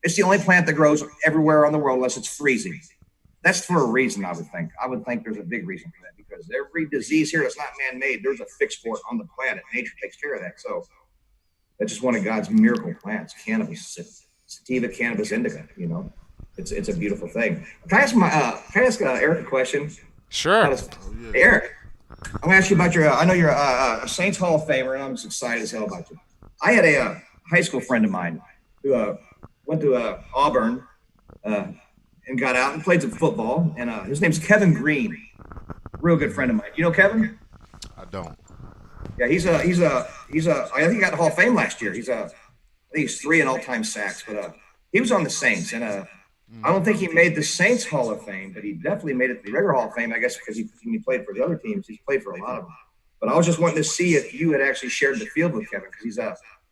It's the only plant that grows everywhere on the world unless it's freezing. That's for a reason, I would think. I would think there's a big reason for that because every disease here that's not man-made, there's a fix for it on the planet. Nature takes care of that. So that's just one of God's miracle plants, cannabis, sativa, cannabis indica. It's a beautiful thing. Can I ask Eric a question? Sure. Hey, Eric, I'm gonna ask you about your. I know you're a Saints Hall of Famer, and I'm just excited as hell about you. I had a high school friend of mine who went to Auburn and got out and played some football. And his name's Kevin Green, real good friend of mine. You know Kevin? I don't. Yeah, he's a. I think he got the Hall of Fame last year. I think he's 3 in all-time sacks, but he was on the Saints, and I don't think he made the Saints Hall of Fame, but he definitely made it to the regular Hall of Fame, I guess, because he played for the other teams. He's played for a lot of them. But I was just wanting to see if you had actually shared the field with Kevin, because he's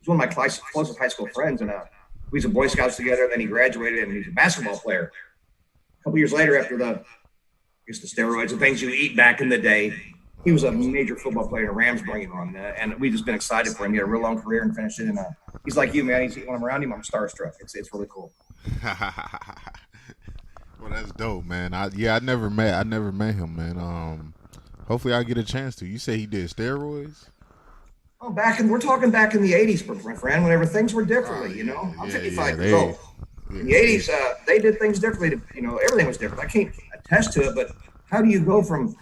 one of my closest high school friends, and we was in Boy Scouts together. Then he graduated, and he's a basketball player. A couple years later, after the steroids and things you eat back in the day, he was a major football player. The Rams bring him on, and we've just been excited for him. He had a real long career and finished it. And he's like you, man. When I'm around him, I'm starstruck. It's really cool. Well, that's dope, man. I never met him, man. Hopefully I get a chance to. You say he did steroids? Oh, we're talking back in the 80s, my friend, whenever things were differently, I'm 55 years old. In the 80s, they did things differently. Everything was different. I can't attest to it, but how do you go from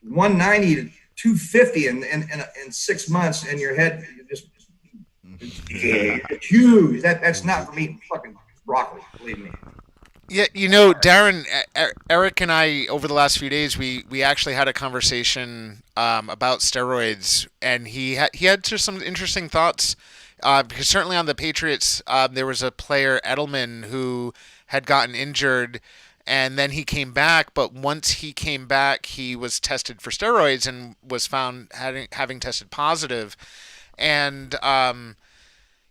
190 to 250 in 6 months, and your head just it's huge? That's not for me. Fucking broccoli, believe me. Yeah, Darren, Eric and I, over the last few days, we actually had a conversation about steroids, and he had just some interesting thoughts. Because certainly on the Patriots, there was a player, Edelman, who had gotten injured, and then he came back. But once he came back, he was tested for steroids and was found having tested positive. And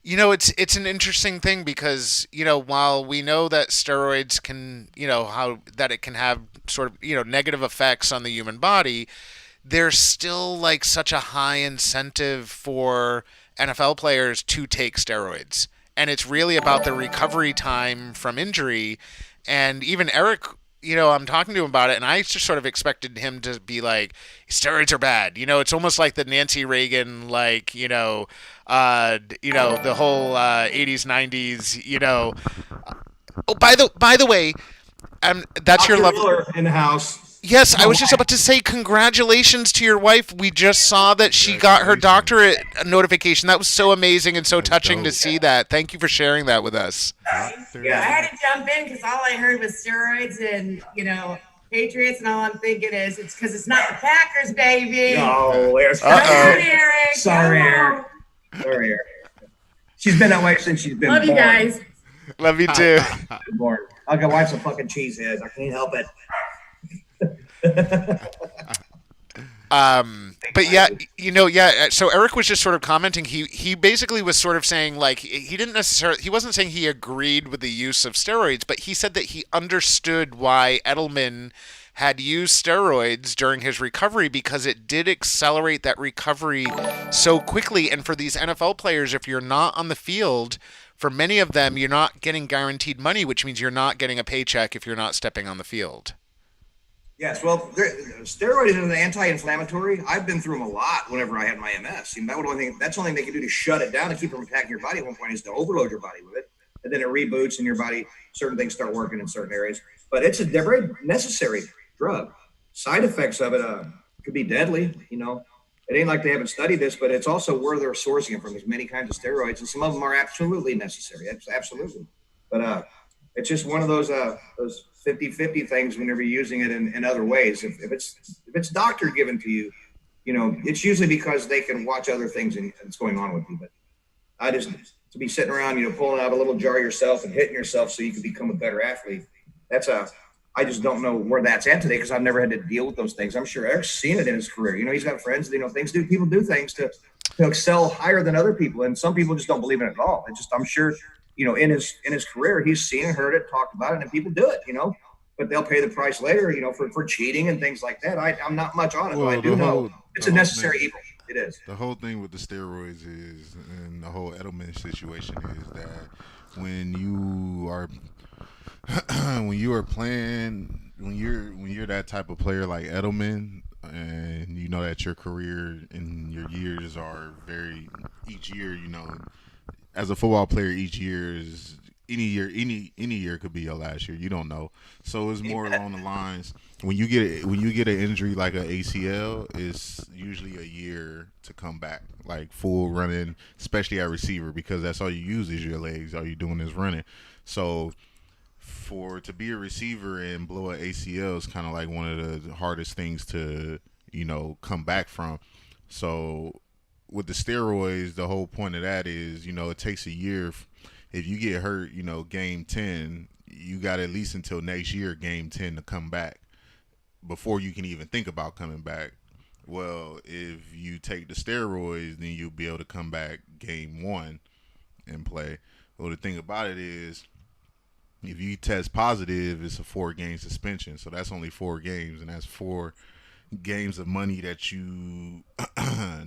it's an interesting thing because while we know that steroids can how that it can have sort of negative effects on the human body, there's still like such a high incentive for NFL players to take steroids, and it's really about the recovery time from injury. And even Eric, I'm talking to him about it, and I just sort of expected him to be like, steroids are bad. It's almost like the Nancy Reagan, the whole 80s, 90s, Oh, by the way, that's Dr. your love Miller in the house. Yes, I was just about to say congratulations to your wife. We just saw that she got her doctorate notification. That was so amazing and so touching to see that. Thank you for sharing that with us. Yeah, I had to jump in because all I heard was steroids and, Patriots, and all I'm thinking is it's because it's not the Packers, baby. No, there's Sorry, Eric. Sorry, Eric. She's been that way since she's been Love born. you guys. Love you too. I'll go watch some fucking cheeseheads. I can't help it. But yeah, so Eric was just sort of commenting. He basically was sort of saying he wasn't saying he agreed with the use of steroids, but he said that he understood why Edelman had used steroids during his recovery because it did accelerate that recovery so quickly. And for these NFL players, if you're not on the field, for many of them, you're not getting guaranteed money, which means you're not getting a paycheck if you're not stepping on the field. Yes, well, steroids are an anti-inflammatory. I've been through them a lot whenever I had my MS. That's the only thing they can do to shut it down and keep from attacking your body at one point is to overload your body with it. And then it reboots and your body, certain things start working in certain areas. But it's a very necessary drug. Side effects of it could be deadly, It ain't like they haven't studied this, but it's also where they're sourcing it from. There's many kinds of steroids, and some of them are absolutely necessary. Absolutely. But it's just one of those 50-50 things whenever you're using it in other ways. If it's doctor given to you, it's usually because they can watch other things and it's going on with you. But to be sitting around, pulling out a little jar yourself and hitting yourself so you can become a better athlete. I just don't know where that's at today because I've never had to deal with those things. I'm sure Eric's seen it in his career. He's got friends, people do things to excel higher than other people. And some people just don't believe in it at all. I'm sure, in his career, he's seen it, heard it, talked about it, and people do it, but they'll pay the price later, for cheating and things like that. I'm not much on it, but I do know it's a necessary evil. It is. The whole thing with the steroids and the whole Edelman situation is that when you are when you are playing when you're that type of player like Edelman, and you know that your career and your years are very each year, as a football player, each year is any year could be your last year. You don't know, so it's more along the lines when you get an injury like an ACL, it's usually a year to come back, like full running, especially at receiver, because that's all you use is your legs. All you doing is running. So for to be a receiver and blow an ACL is kind of like one of the hardest things to come back from. So with the steroids, the whole point of that is it takes a year. If you get hurt, game 10, you got at least until next year, game 10, to come back before you can even think about coming back. Well, if you take the steroids, then you'll be able to come back game 1 and play. Well, the thing about it is, if you test positive, it's a 4-game suspension. So that's only 4 games, and that's 4 games of money that you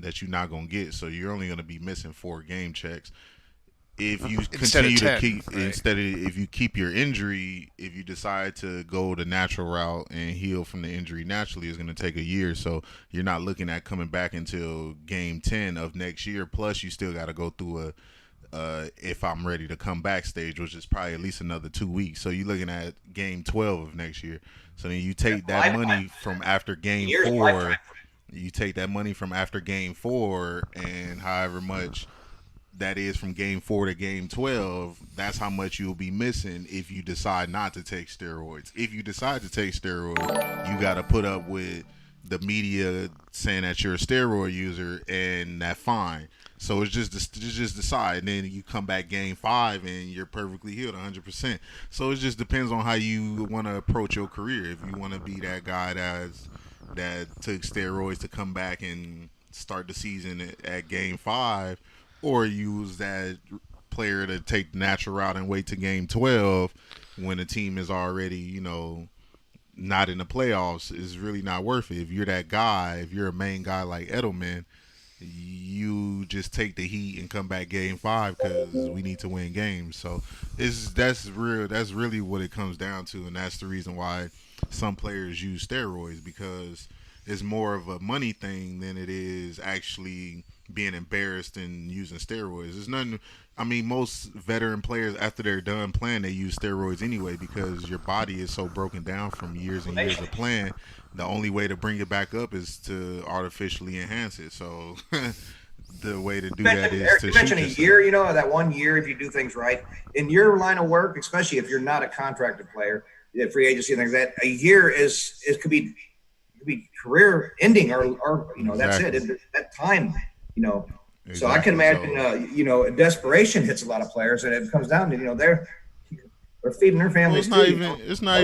that you're not gonna get. So you're only gonna be missing 4 game checks. If you continue to keep, instead of if you keep your injury, if you decide to go the natural route and heal from the injury naturally, it's going to take a year. So you're not looking at coming back until game 10 of next year. Plus, you still got to go through if I'm ready to come back stage, which is probably at least another 2 weeks. So you're looking at game 12 of next year. So then you take that money from after game 4. You take that money from after game 4, and however much that is from game 4 to game 12, that's how much you'll be missing if you decide not to take steroids. If you decide to take steroids, you got to put up with the media saying that you're a steroid user and that fine. So it's just decide, and then you come back game 5 and you're perfectly healed 100%. So it just depends on how you want to approach your career. If you want to be that guy that took steroids to come back and start the season at game 5, or use that player to take the natural route and wait to game 12 when the team is already, not in the playoffs, is really not worth it. If you're that guy, if you're a main guy like Edelman, you just take the heat and come back game 5 because we need to win games. So that's really what it comes down to, and that's the reason why some players use steroids, because it's more of a money thing than it is actually being embarrassed and using steroids. There's nothing. I mean, most veteran players, after they're done playing, they use steroids anyway, because your body is so broken down from years and years of playing. The only way to bring it back up is to artificially enhance it. So the way to do that is to you mentioned a year. That 1 year, if you do things right in your line of work, especially if you're not a contracted player, free agency and things like that, a year could be career ending, or that's it. That time. Exactly. So I can imagine, desperation hits a lot of players, and it comes down to, they're feeding their families. Well, it's not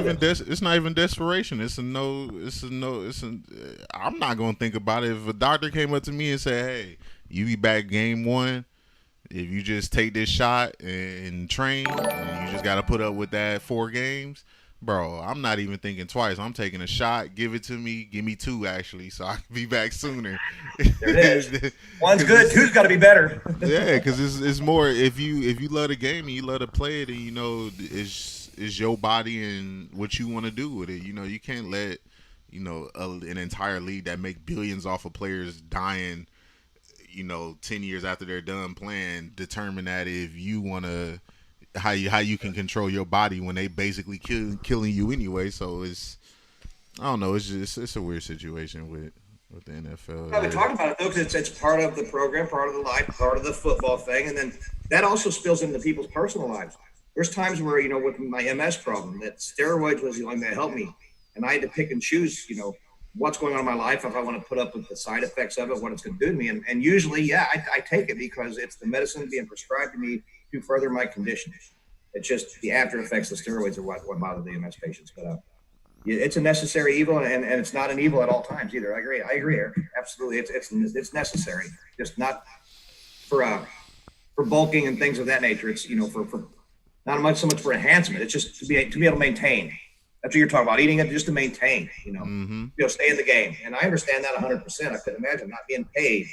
even desperation. I'm not going to think about it. If a doctor came up to me and said, "Hey, you be back game 1. If you just take this shot and train, and you just got to put up with that 4 games." Bro, I'm not even thinking twice. I'm taking a shot. Give it to me. Give me 2, actually, so I can be back sooner. There it is. One's good. 2's got to be better. Yeah, because it's more, if you love the game and you love to play it, and it's your body and what you want to do with it. You can't let an entire league that make billions off of players dying 10 years after they're done playing determine that if you want to. How you can control your body when they basically killing you anyway. So I don't know. It's a weird situation with the NFL. I've been talking about it though, because it's part of the program, part of the life, part of the football thing, and then that also spills into people's personal lives. There's times where with my MS problem, that steroids was the only thing that helped me, and I had to pick and choose. What's going on in my life, if I want to put up with the side effects of it, what it's going to do to me, and usually, I take it because it's the medicine being prescribed to me to further my condition. It's just the after effects of steroids are what bother the MS patients. But it's a necessary evil, and it's not an evil at all times either. I agree, Eric. Absolutely, it's necessary, just not for bulking and things of that nature. It's for not so much for enhancement. It's just to be able to maintain. That's what you're talking about, eating it just to maintain. Stay in the game, and I understand that 100%. I couldn't imagine not being paid.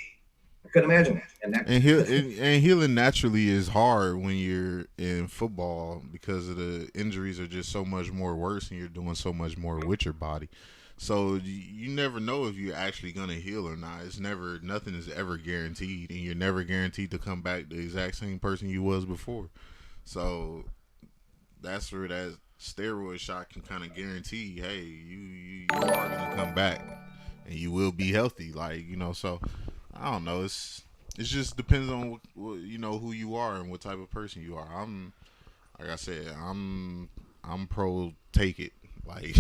I couldn't imagine it. And that, And healing naturally is hard when you're in football because of the injuries are just so much more worse, and you're doing so much more with your body. So you never know if you're actually gonna heal or not. It's never nothing is ever guaranteed, and you're never guaranteed to come back the exact same person you was before. So that's where that steroid shot can kind of guarantee, hey, you are gonna come back, and you will be healthy. Like, so I don't know. It just depends on what who you are and what type of person you are. Like I said, I'm pro take it. Like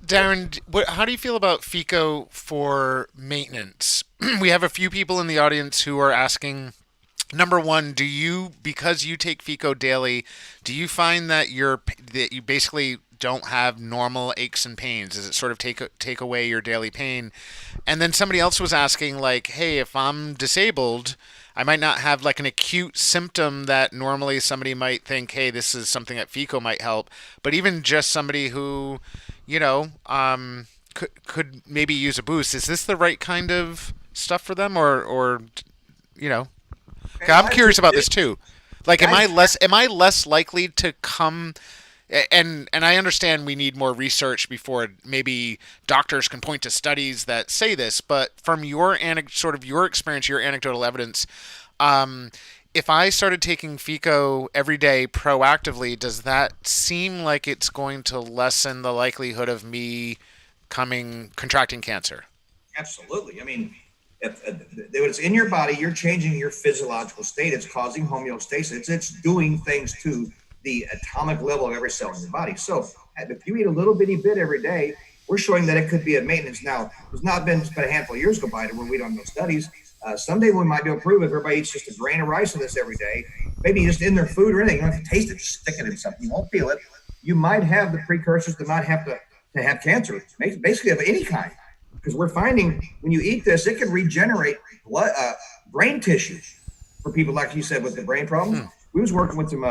Darren, how do you feel about FECO for maintenance? We have a few people in the audience who are asking. Number one, because you take FECO daily, do you find that you basically don't have normal aches and pains? Does it sort of take away your daily pain? And then somebody else was asking, like, hey, if I'm disabled, I might not have like an acute symptom that normally somebody might think, hey, this is something that FECO might help. But even just somebody who, could maybe use a boost. Is this the right kind of stuff for them, or? 'Cause I'm curious about this too. Like, am I less likely to come? And I understand we need more research before maybe doctors can point to studies that say this. But from your your experience, your anecdotal evidence, if I started taking FECO every day proactively, does that seem like it's going to lessen the likelihood of me contracting cancer? Absolutely. I mean, if it's in your body, you're changing your physiological state. It's causing homeostasis. It's doing things to the atomic level of every cell in your body. So if you eat a little bitty bit every day, we're showing that it could be a maintenance. Now, there's not been a handful of years go by to where we don't know studies. Someday we might be able to prove if everybody eats just a grain of rice of this every day, maybe just in their food or anything. You don't have to taste it, just stick it in something. You won't feel it. You might have the precursors to not have to have cancer, basically of any kind. Because we're finding when you eat this, it can regenerate brain tissue for people like you said with the brain problem. We was working with some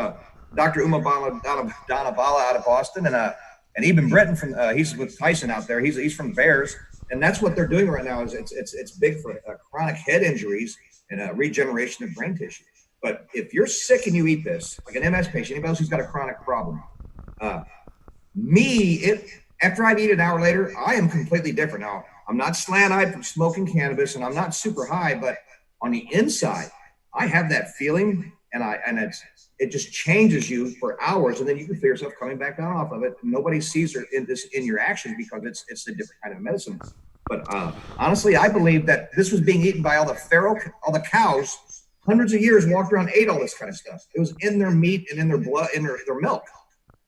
Dr. Umabala Donabala out of Boston, and Eben Britton from he's with Tyson out there. He's from Bears, and that's what they're doing right now. Is it's big for chronic head injuries and regeneration of brain tissue. But if you're sick and you eat this, like an MS patient, anybody else who's got a chronic problem, after I eat an hour later, I am completely different. Now, I'm not slant-eyed from smoking cannabis, and I'm not super high, but on the inside, I have that feeling, and it just changes you for hours, and then you can feel yourself coming back down off of it. Nobody sees in your actions because it's a different kind of medicine. But honestly, I believe that this was being eaten by all the cows. Hundreds of years walked around, ate all this kind of stuff. It was in their meat and in their blood, in their milk.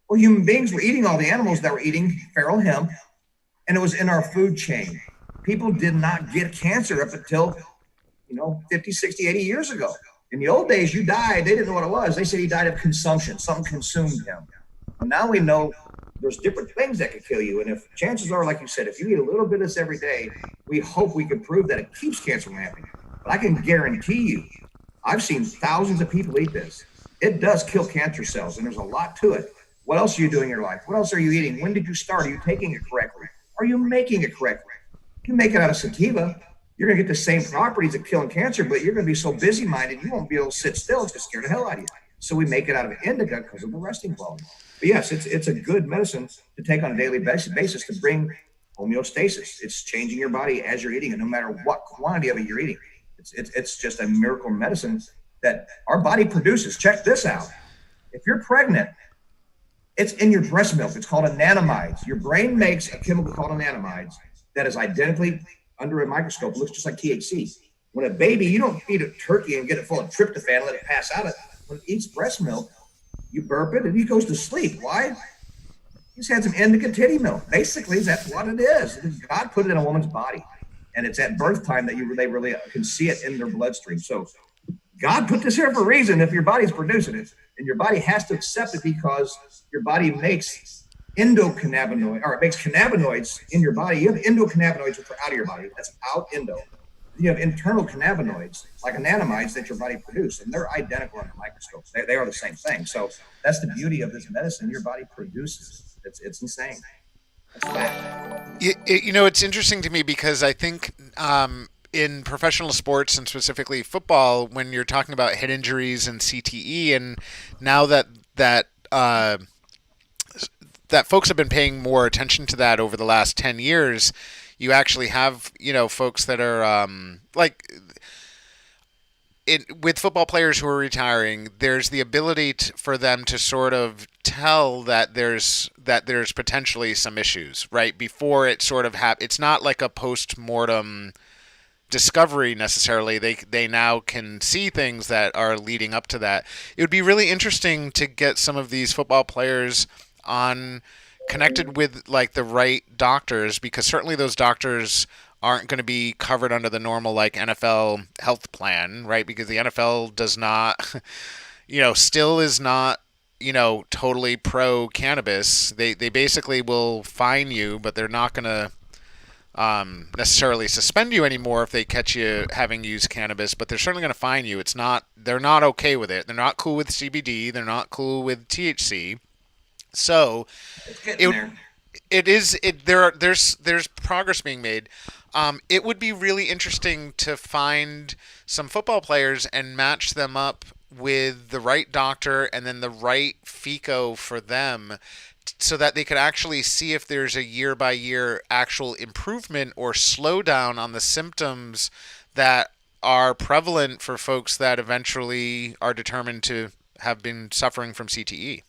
Well, human beings were eating all the animals that were eating feral hemp, and it was in our food chain. People did not get cancer up until, 50, 60, 80 years ago. In the old days, you died. They didn't know what it was. They said he died of consumption. Something consumed him. Well, now we know there's different things that could kill you. And if chances are, like you said, if you eat a little bit of this every day, we hope we can prove that it keeps cancer from happening. But I can guarantee you, I've seen thousands of people eat this. It does kill cancer cells, and there's a lot to it. What else are you doing in your life? What else are you eating? When did you start? Are you taking it correctly? Are you making it correctly? You make it out of sativa, you're going to get the same properties of killing cancer, but you're going to be so busy-minded, you won't be able to sit still. It's going to scare the hell out of you. So we make it out of indica because of the resting quality. But yes, it's a good medicine to take on a daily basis to bring homeostasis. It's changing your body as you're eating it, no matter what quantity of it you're eating. It's just a miracle medicine that our body produces. Check this out. If you're pregnant, it's in your breast milk. It's called anandamides. Your brain makes a chemical called anandamides that is identically under a microscope, looks just like THC. When a baby, you don't feed a turkey and get it full of tryptophan and let it pass out. When it eats breast milk, you burp it and he goes to sleep. Why? He's had some indica titty milk. Basically, that's what it is. God put it in a woman's body. And it's at birth time that they really can see it in their bloodstream. So God put this here for a reason if your body's producing it. And your body has to accept it because your body makes endocannabinoid, or it makes cannabinoids in your body. You have endocannabinoids which are out of your body. That's out endo. You have internal cannabinoids like anandamides that your body produces, and they're identical under the microscope. They are the same thing. So that's the beauty of this medicine. Your body produces. It's insane. That's fact. It's interesting to me because I think in professional sports and specifically football, when you're talking about head injuries and CTE, and now that folks have been paying more attention to that over the last 10 years, you actually have, folks that are with football players who are retiring, there's the ability for them to sort of tell that there's potentially some issues, right? Before it sort of it's not like a post-mortem discovery necessarily. They now can see things that are leading up to that. It would be really interesting to get some of these football players on connected with like the right doctors, because certainly those doctors aren't going to be covered under the normal like NFL health plan, right? Because the NFL does not, still is not, totally pro cannabis. They basically will fine you, but they're not going to necessarily suspend you anymore if they catch you having used cannabis, but they're certainly going to fine you. They're not okay with it. They're not cool with CBD. They're not cool with THC. So there's progress being made. It would be really interesting to find some football players and match them up with the right doctor and then the right FECO for them, so that they could actually see if there's a year-by-year actual improvement or slowdown on the symptoms that are prevalent for folks that eventually are determined to have been suffering from CTE.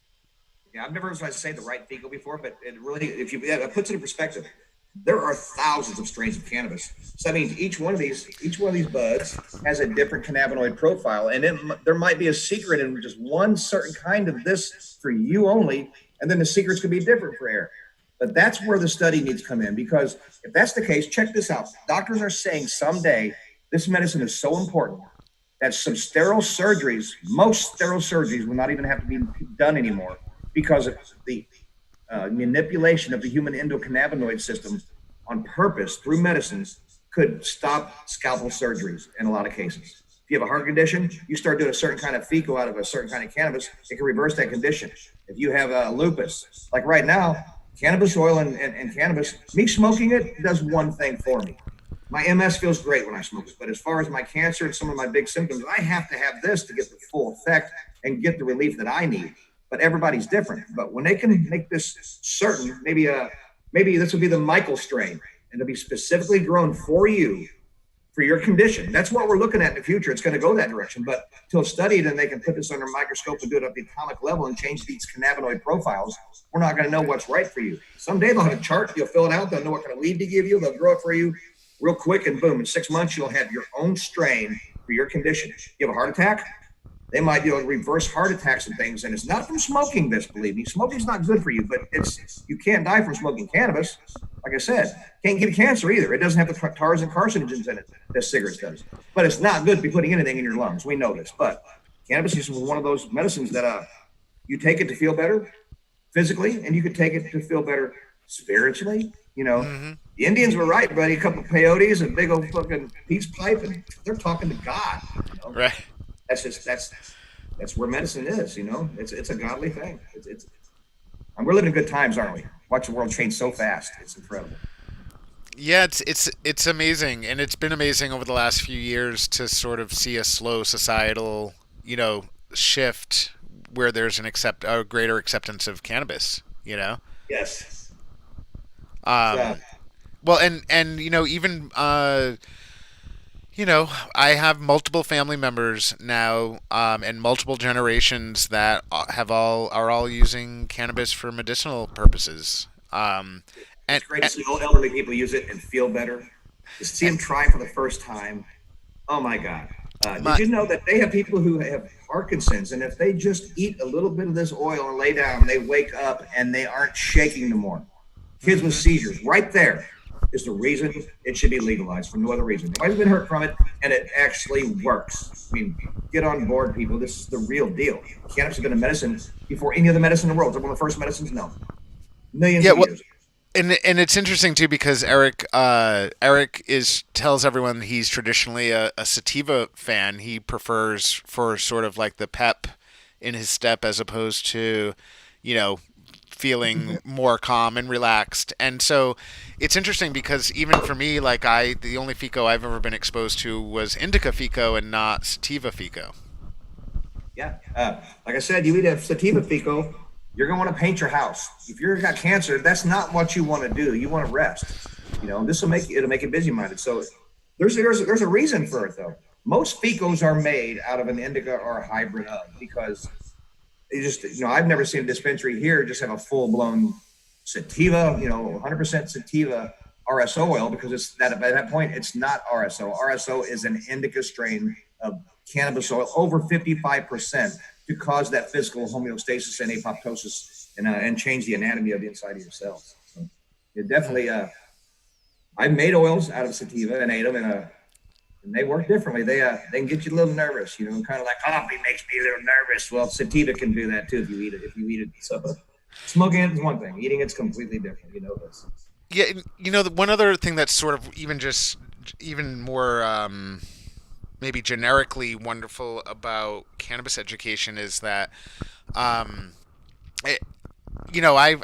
Yeah, I've never tried to say the right FECO before, but it really, it puts it in perspective. There are thousands of strains of cannabis. So that means each one of these buds has a different cannabinoid profile, and there might be a secret in just one certain kind of this for you only, and then the secrets could be different for Eric. But that's where the study needs to come in, because if that's the case, check this out. Doctors are saying someday this medicine is so important that most sterile surgeries will not even have to be done anymore, because of the manipulation of the human endocannabinoid system on purpose through medicines could stop scalpel surgeries in a lot of cases. If you have a heart condition, you start doing a certain kind of FECO out of a certain kind of cannabis, it can reverse that condition. If you have lupus, like right now, cannabis oil and cannabis, me smoking it does one thing for me. My MS feels great when I smoke it, but as far as my cancer and some of my big symptoms, I have to have this to get the full effect and get the relief that I need. But everybody's different. But when they can make this certain, maybe this will be the Michael strain, and it'll be specifically grown for you, for your condition. That's what we're looking at in the future. It's going to go that direction. But till studied and they can put this under a microscope and do it at the atomic level and change these cannabinoid profiles, we're not going to know what's right for you. Someday they'll have a chart. You'll fill it out. They'll know what kind of weed to give you. They'll grow it for you real quick, and boom, in 6 months, you'll have your own strain for your condition. You have a heart attack? They might be able to reverse heart attacks and things, and it's not from smoking this, believe me. Smoking's not good for you, but you can't die from smoking cannabis. Like I said, can't get cancer either. It doesn't have the tars and carcinogens in it that cigarettes does. But it's not good to be putting anything in your lungs. We know this. But cannabis is one of those medicines that you take it to feel better physically, and you could take it to feel better spiritually. The Indians were right, buddy. A couple of peyotes and a big old fucking peace pipe, and they're talking to God. Right. That's where medicine is. It's a godly thing. And we're living in good times, aren't we? Watch the world change so fast. It's incredible. Yeah, it's amazing, and it's been amazing over the last few years to sort of see a slow societal, shift where there's a greater acceptance of cannabis. Yes. Well, and even I have multiple family members now, and multiple generations that are all using cannabis for medicinal purposes. It's great to see old elderly people use it and feel better. To see them try for the first time. Oh my God. Did you know that they have people who have Parkinson's, and if they just eat a little bit of this oil and lay down, they wake up and they aren't shaking no more. Kids with seizures, right there is the reason it should be legalized, for no other reason. Nobody's been hurt from it, and it actually works. I mean, get on board, people. This is the real deal. Cannabis has been a medicine before any other medicine in the world. It's one of the first medicines? No. Millions of years. And it's interesting too, because Eric tells everyone he's traditionally a sativa fan. He prefers for sort of like the pep in his step, as opposed to, feeling more calm and relaxed. And so it's interesting because even for me, like the only FECO I've ever been exposed to was indica FECO and not sativa FECO. Yeah. Like I said, you eat a sativa FECO, you're going to want to paint your house. If you've got cancer, that's not what you want to do. You want to rest. This will it'll make you busy minded. So there's a reason for it though. Most FECOs are made out of an indica or a hybrid of, because I've never seen a dispensary here just have a full blown sativa, 100% sativa RSO oil, because it's that at that point, it's not RSO. RSO is an indica strain of cannabis oil over 55% to cause that physical homeostasis and apoptosis and change the anatomy of the inside of your cells. So it definitely, I've made oils out of sativa and ate them, and they work differently. They can get you a little nervous, kind of like coffee makes me a little nervous. Well, sativa can do that too if you eat it. So smoking it is one thing. Eating it's completely different. This. Yeah, one other thing that's sort of even more maybe generically wonderful about cannabis education is that, I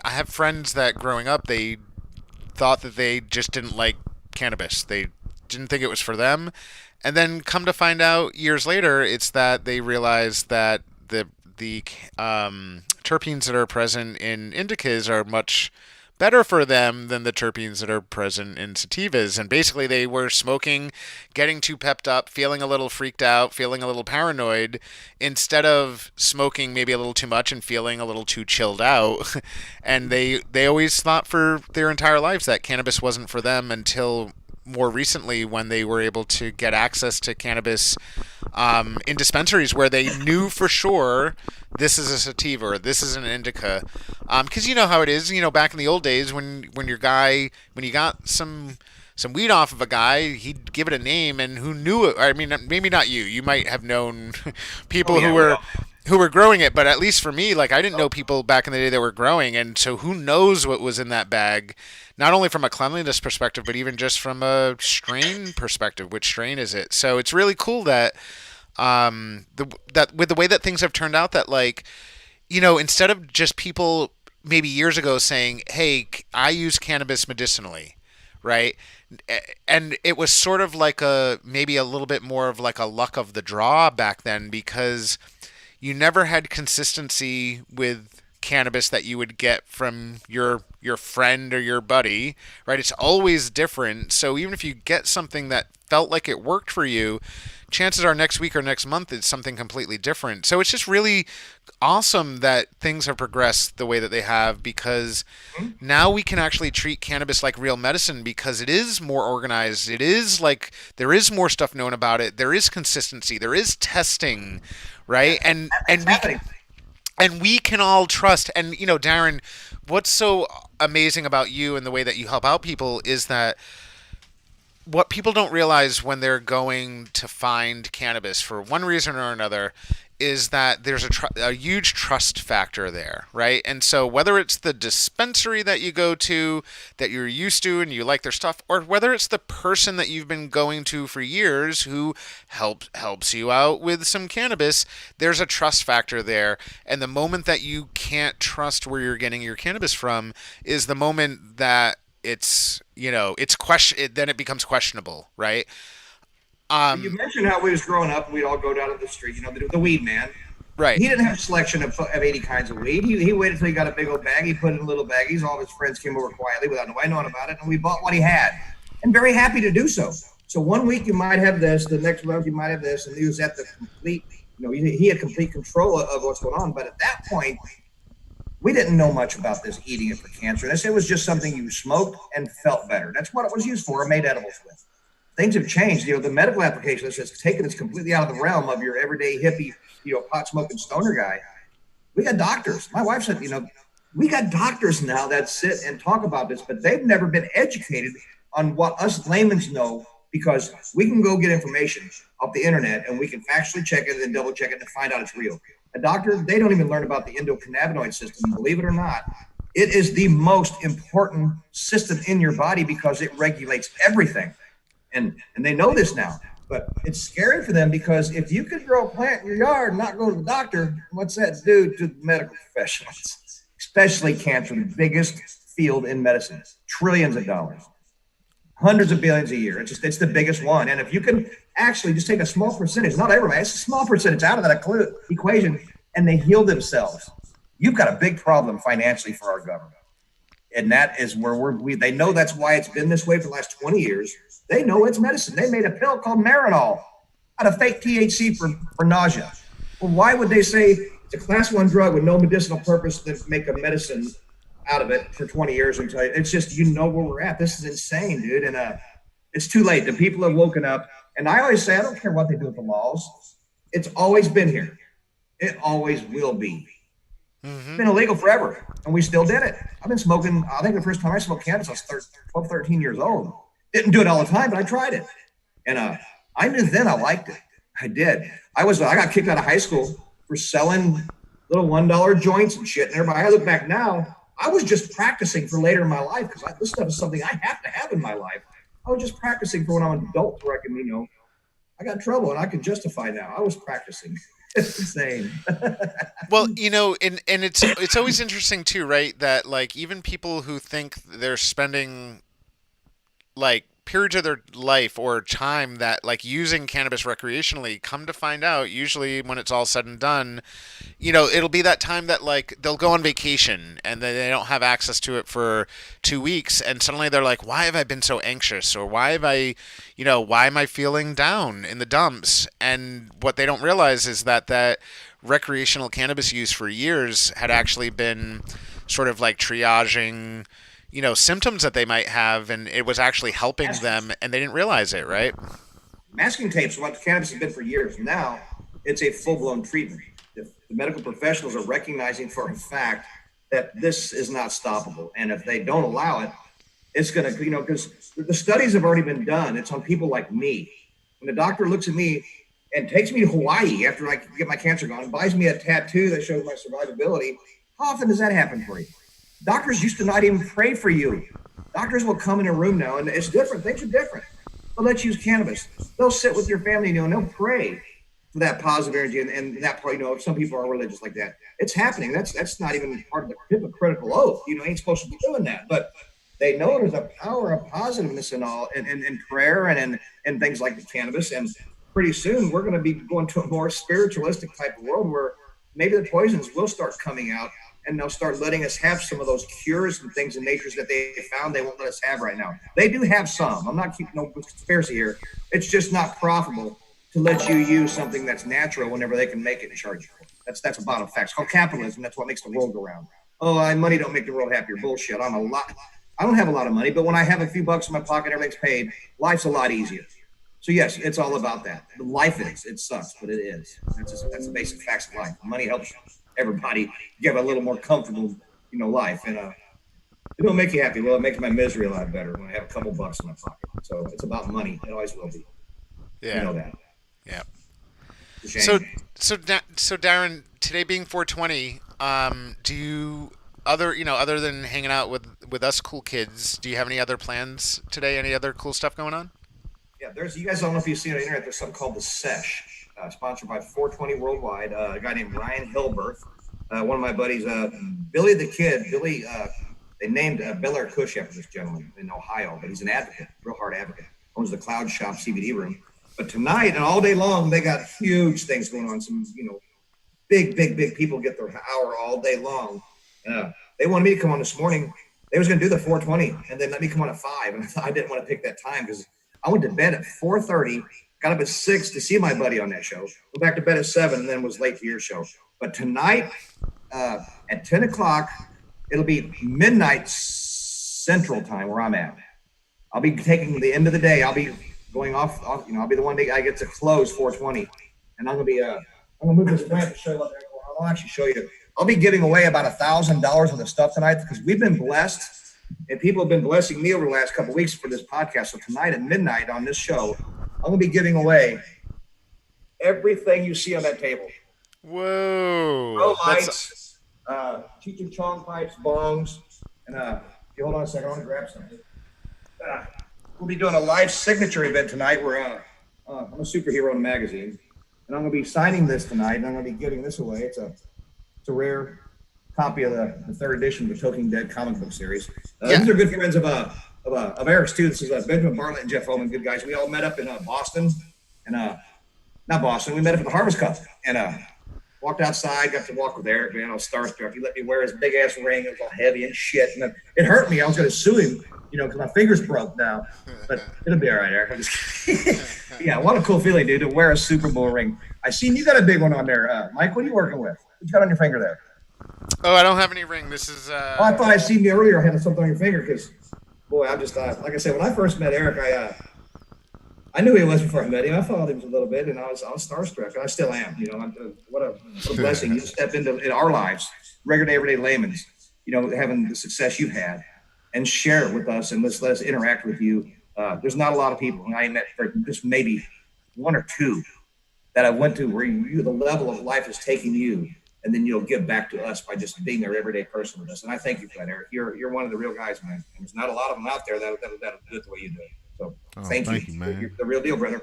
have friends that growing up they thought that they just didn't like cannabis. They didn't think it was for them, and then come to find out years later, it's that they realized that the terpenes that are present in indicas are much better for them than the terpenes that are present in sativas. And basically they were smoking, getting too pepped up, feeling a little freaked out, feeling a little paranoid, instead of smoking maybe a little too much and feeling a little too chilled out. And they always thought for their entire lives that cannabis wasn't for them until more recently, when they were able to get access to cannabis in dispensaries where they knew for sure this is a sativa or this is an indica. Because you know how it is, back in the old days when you got some weed off of a guy, he'd give it a name, and who knew it? I mean, maybe not you. You might have known people who were growing it, but at least for me, like I didn't know people back in the day that were growing, and so who knows what was in that bag? Not only from a cleanliness perspective, but even just from a strain perspective. Which strain is it? So it's really cool that that with the way that things have turned out, that instead of just people maybe years ago saying, "Hey, I use cannabis medicinally," right? And it was sort of like maybe a little bit more of like a luck of the draw back then, because you never had consistency with cannabis that you would get from your friend or your buddy, right? It's always different. So even if you get something that felt like it worked for you, chances are next week or next month it's something completely different. So it's just really awesome that things have progressed the way that they have, because now we can actually treat cannabis like real medicine, because it is more organized. It is like there is more stuff known about it. There is consistency. There is testing, right? And we can all trust. And Darren, what's so amazing about you and the way that you help out people is that what people don't realize when they're going to find cannabis for one reason or another is that there's a huge trust factor there, right? And so whether it's the dispensary that you go to that you're used to and you like their stuff, or whether it's the person that you've been going to for years who helps you out with some cannabis, there's a trust factor there. And the moment that you can't trust where you're getting your cannabis from is the moment that it's then it becomes questionable, right? You mentioned how we was growing up and we'd all go down to the street, the weed man. Right. He didn't have a selection of 80 kinds of weed. He waited till he got a big old bag. He put it in little baggies. All of his friends came over quietly without nobody knowing about it. And we bought what he had, and very happy to do so. So one week you might have this, the next month you might have this. And he was at the complete, he had complete control of what's going on. But at that point, we didn't know much about this eating it for cancer. It was just something you smoked and felt better. That's what it was used for, or made edibles with. Things have changed. The medical application has taken this completely out of the realm of your everyday hippie, pot smoking stoner guy. We got doctors. My wife said, we got doctors now that sit and talk about this, but they've never been educated on what us laymen know, because we can go get information off the internet and we can factually check it and then double check it and find out it's real. A doctor, they don't even learn about the endocannabinoid system. Believe it or not, it is the most important system in your body because it regulates everything. And they know this now, but it's scary for them, because if you could grow a plant in your yard and not go to the doctor, what's that do to the medical professionals? especially cancer, the biggest field in medicine, trillions of dollars, hundreds of billions a year. It's the biggest one. And if you can actually just take a small percentage, not everybody, it's a small percentage out of that equation, and they heal themselves, you've got a big problem financially for our government. And that is where they know that's why it's been this way for the last 20 years. They know it's medicine. They made a pill called Marinol out of fake THC for nausea. Well, why would they say it's a class 1 drug with no medicinal purpose to make a medicine out of it for 20 years until it's just, where we're at. This is insane, dude. And it's too late. The people have woken up. And I always say, I don't care what they do with the laws. It's always been here. It always will be. It's been illegal forever, and we still did it. I've been smoking, I think the first time I smoked cannabis, I was 12, 13 years old. Didn't do it all the time, but I tried it. And I knew then I liked it. I did. I got kicked out of high school for selling little $1 joints and shit. And everybody, I look back now, I was just practicing for later in my life because this stuff is something I have to have in my life. I was just practicing for when I'm an adult where I can, I got in trouble and I can justify now. I was practicing. It's insane. Well, and it's always interesting too, right? That like even people who think they're spending like periods of their life or time that like using cannabis recreationally, come to find out usually when it's all said and done, it'll be that time that like they'll go on vacation and they don't have access to it for 2 weeks, and suddenly they're like, why have I been so anxious, or why am I feeling down in the dumps? And what they don't realize is that recreational cannabis use for years had actually been sort of like triaging symptoms that they might have, and it was actually helping them, and they didn't realize it, right? Masking tapes, what cannabis has been for years. Now it's a full-blown treatment. The medical professionals are recognizing for a fact that this is not stoppable. And if they don't allow it, it's going to, because the studies have already been done. It's on people like me. When the doctor looks at me and takes me to Hawaii after I get my cancer gone and buys me a tattoo that shows my survivability, how often does that happen for you? Doctors used to not even pray for you. Doctors will come in a room now, and it's different. Things are different. They'll let you use cannabis. They'll sit with your family, and they'll pray for that positive energy. And that part, some people are religious like that. It's happening. That's not even part of the hypocritical oath. Ain't supposed to be doing that. But they know there's a power of positiveness in all, in prayer and things like the cannabis. And pretty soon we're going to be going to a more spiritualistic type of world where maybe the poisons will start coming out. And they'll start letting us have some of those cures and things in nature that they found they won't let us have right now. They do have some. I'm not keeping no conspiracy here. It's just not profitable to let you use something that's natural whenever they can make it and charge you for it. That's a bottom fact. It's called capitalism. That's what makes the world go round. Oh, money don't make the world happier. Bullshit. I don't have a lot of money, but when I have a few bucks in my pocket, everything's paid. Life's a lot easier. So yes, it's all about that. Life is. It sucks, but it is. That's the basic facts of life. Money helps everybody get a little more comfortable, life. And it don't make you happy. Well, it makes my misery a lot better when I have a couple bucks in my pocket. So it's about money. It always will be. Yeah. You know that. Yeah. So Darren, today being 420, do you other than hanging out with us cool kids, do you have any other plans today? Any other cool stuff going on? Yeah, you guys don't know if you've seen it on the internet. There's something called the Sesh. Sponsored by 420 Worldwide, a guy named Ryan Hilberth, one of my buddies, Billy the Kid. Billy, they named Bel Air Kush after this gentleman in Ohio, but he's an advocate, real hard advocate. Owns the Cloud Shop CBD room. But tonight and all day long, they got huge things going on. Some, big people get their hour all day long. They wanted me to come on this morning. They was going to do the 420 and then let me come on at 5. And I didn't want to pick that time because I went to bed at 4:30. Got up at 6 to see my buddy on that show. Go back to bed at 7 and then was late for your show. But tonight at 10 o'clock, it'll be midnight Central Time where I'm at. I'll be taking the end of the day. I'll be going off. I'll be the one that I get to close 420. And I'm going to move this plant to show you what they're going on. I'll actually show you. I'll be giving away about $1,000 worth of stuff tonight because we've been blessed. And people have been blessing me over the last couple of weeks for this podcast. So tonight at midnight on this show, I'm going to be giving away everything you see on that table. Whoa. Grow lights, Cheech and Chong pipes, bongs, and if you hold on a second, I want to grab something. We'll be doing a live signature event tonight where I'm a superhero in a magazine, and I'm going to be signing this tonight, and I'm going to be giving this away. It's a rare copy of the third edition of the Talking Dead comic book series. Yeah. These are good friends of Eric's too. This is Benjamin Bartlett and Jeff Oman, good guys. We all met up in Boston, and not Boston. We met up at the Harvest Cup, and walked outside. Got to walk with Eric. Man, I was starstruck. He let me wear his big ass ring. It was all heavy and shit, and it hurt me. I was going to sue him, because my fingers broke now. But it'll be all right, Eric. I'm just kidding. Yeah, what a cool feeling, dude, to wear a Super Bowl ring. I seen you got a big one on there, Mike. What are you working with? What you got on your finger there? Oh, I don't have any ring. This is. Oh, I thought I seen you earlier. Had something on your finger because, boy, I'm just like I said, when I first met Eric, I knew who he was before I met him. I followed him a little bit, and I was starstruck, and I still am. What a blessing you step in our lives, regular everyday layman's. Having the success you've had, and share it with us, and let us interact with you. There's not a lot of people, and I met just maybe one or two that I went to where the level of life is taking you, and then you'll give back to us by just being their everyday person with us. And I thank you for that, Eric. You're one of the real guys, man. And there's not a lot of them out there that'll do it the way you do it. So thank you, man. You're the real deal, brother.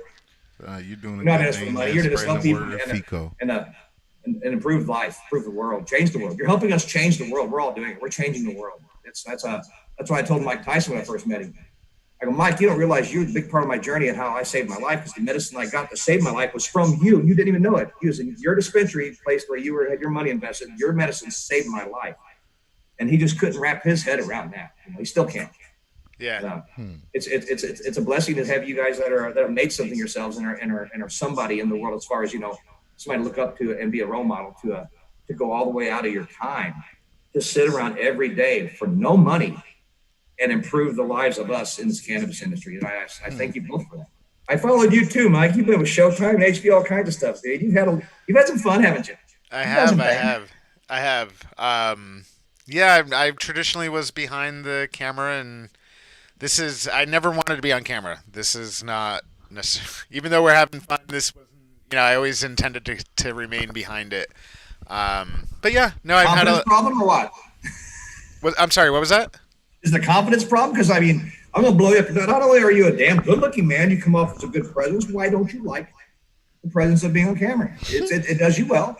You're doing you're not in this for money. You're in this to help people FECO. and improve life, improve the world, change the world. You're helping us change the world. We're all doing it. We're changing the world. That's why I told Mike Tyson when I first met him. I go, Mike, you don't realize you're a big part of my journey and how I saved my life, because the medicine I got to save my life was from you. You didn't even know it. He was in your dispensary place where you had your money invested. Your medicine saved my life. And he just couldn't wrap his head around that. He still can't. Yeah. It's a blessing to have you guys that have made something yourselves and are somebody in the world, as far as, somebody to look up to and be a role model to go all the way out of your time to sit around every day for no money and improve the lives of us in this cannabis industry. And I thank you both for that. I followed you too, Mike. You've been with Showtime and HBO, all kinds of stuff, dude. You've had some fun, haven't you? I have. I traditionally was behind the camera, and I never wanted to be on camera. This is not necessarily, even though we're having fun, this wasn't, I always intended to remain behind it. But yeah, no, I've had a problem or what? I'm sorry, what was that? Is it a confidence problem? Because I'm going to blow you up. Not only are you a damn good-looking man, you come off as a good presence. Why don't you like the presence of being on camera? It does you well.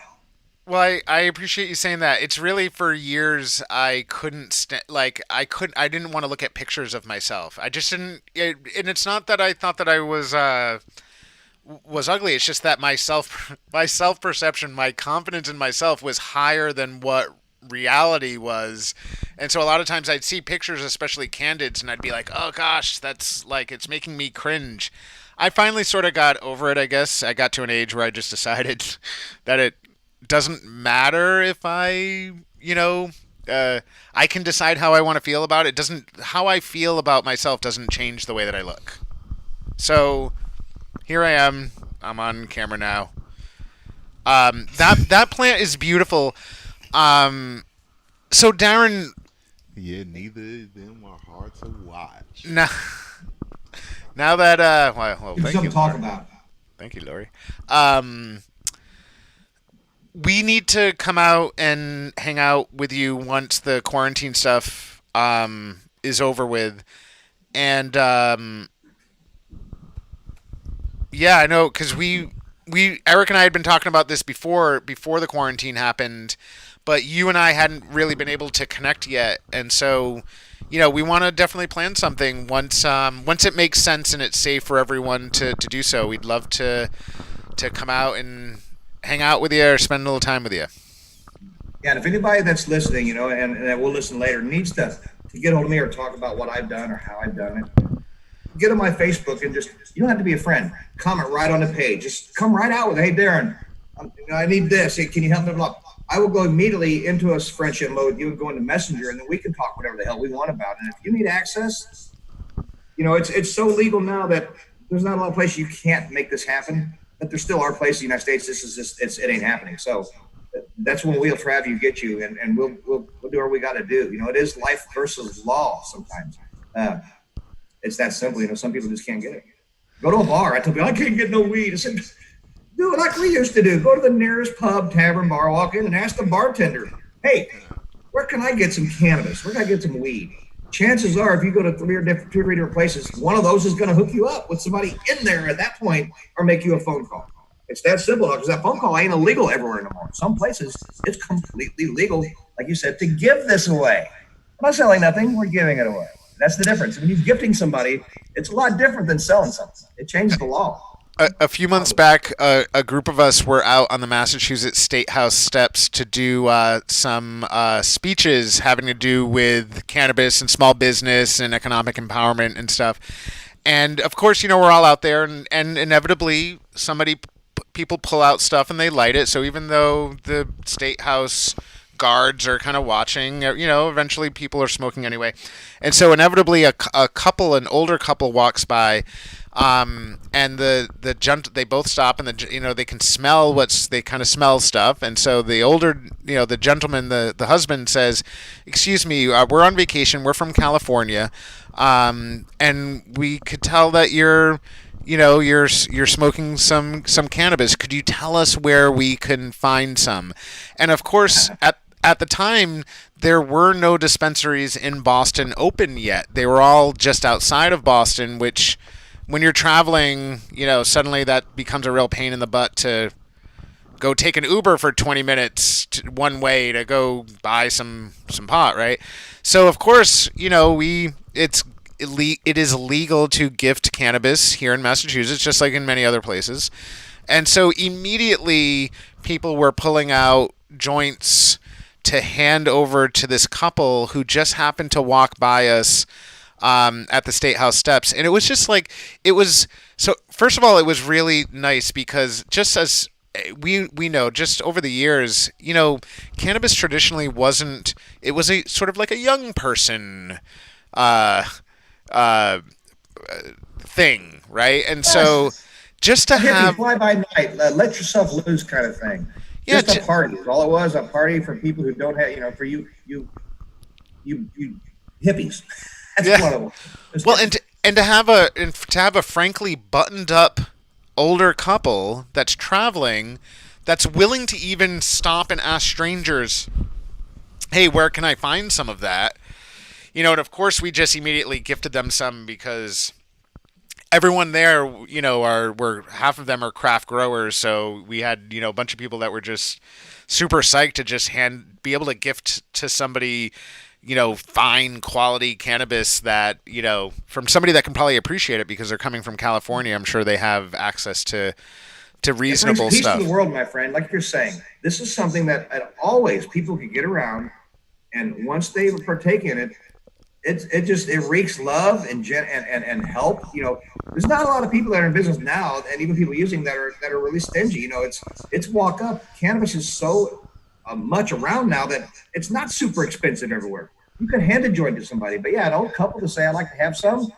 Well, I appreciate you saying that. It's really, for years I couldn't I didn't want to look at pictures of myself. I just didn't. And it's not that I thought that I was ugly. It's just that my self-perception, my confidence in myself was higher than what reality was. And so a lot of times I'd see pictures, especially candids, and I'd be like, oh gosh, that's it's making me cringe. I finally sort of got over it, I guess. I got to an age where I just decided that it doesn't matter if I can decide how I want to feel about it. How I feel about myself doesn't change the way that I look. So here I am. I'm on camera now. That plant is beautiful. So Darren. Yeah, neither of them are hard to watch. Now that well, thank you. Talk about. Thank you, Lori. We need to come out and hang out with you once the quarantine stuff is over with, and yeah, I know, because Eric and I had been talking about this before the quarantine happened, but you and I hadn't really been able to connect yet, and so we want to definitely plan something once it makes sense and it's safe for everyone to do so. We'd love to come out and hang out with you or spend a little time with you. Yeah, and if anybody that's listening, and that will listen later, needs to get hold of me or talk about what I've done or how I've done it, get on my Facebook and you don't have to be a friend. Comment right on the page. Just come right out with, hey, Darren, I need this. Hey, can you help me? Blah. I will go immediately into a friendship mode. You would go into Messenger, and then we can talk whatever the hell we want about it. And if you need access, it's so legal now that there's not a lot of places you can't make this happen. But there still are places in the United States. It ain't happening. So that's when we'll try to get you, and we'll do what we got to do. It is life versus law sometimes. It's that simple. Some people just can't get it. Go to a bar. I tell people I can't get no weed. I said, do it like we used to do. Go to the nearest pub, tavern, bar, walk in and ask the bartender, hey, where can I get some cannabis? Where can I get some weed? Chances are, if you go to two or three different places, one of those is going to hook you up with somebody in there at that point or make you a phone call. It's that simple, because that phone call ain't illegal everywhere anymore. Some places, it's completely legal like you said, to give this away. We're not selling nothing, we're giving it away. That's the difference. When you're gifting somebody, it's a lot different than selling something. It changes the law. A few months back, a group of us were out on the Massachusetts State House steps to do some speeches having to do with cannabis and small business and economic empowerment and stuff. And of course, we're all out there, and inevitably people pull out stuff and they light it. So even though the State House guards are kind of watching, eventually people are smoking anyway. And so inevitably an older couple walks by, and they both stop, and they can smell they kind of smell stuff. And so the older, the gentleman, the husband says, "Excuse me, we're on vacation. We're from California. And we could tell that you're smoking some cannabis. Could you tell us where we can find some?" And of course, at the time, there were no dispensaries in Boston open yet. They were all just outside of Boston, which, when you're traveling, suddenly that becomes a real pain in the butt to go take an Uber for 20 minutes one way to go buy some pot, right? So of course, it is legal to gift cannabis here in Massachusetts, just like in many other places. And so immediately people were pulling out joints to hand over to this couple who just happened to walk by us at the State House steps. And it was just so first of all, it was really nice because just as we know, just over the years, cannabis traditionally it was a sort of like a young person thing, right? And so just to have fly by night, let yourself loose kind of thing. Yeah, just a party is all it was. A party for people who don't have, for you hippies. That's one of them. Well, and to have a frankly buttoned up older couple that's traveling, that's willing to even stop and ask strangers, "Hey, where can I find some of that?" And of course we just immediately gifted them some because everyone there, half of them are craft growers. So we had, a bunch of people that were just super psyched to just be able to gift to somebody, fine quality cannabis that, from somebody that can probably appreciate it because they're coming from California. I'm sure they have access to reasonable peace stuff. To the world, my friend. Like you're saying, this is something that always people can get around. And once they partake in it, it reeks love and help. There's not a lot of people that are in business now, and even people using that are really stingy. It's walk up. Cannabis is so much around now that it's not super expensive everywhere. You can hand a joint to somebody, but yeah, an old couple to say I'd like to have some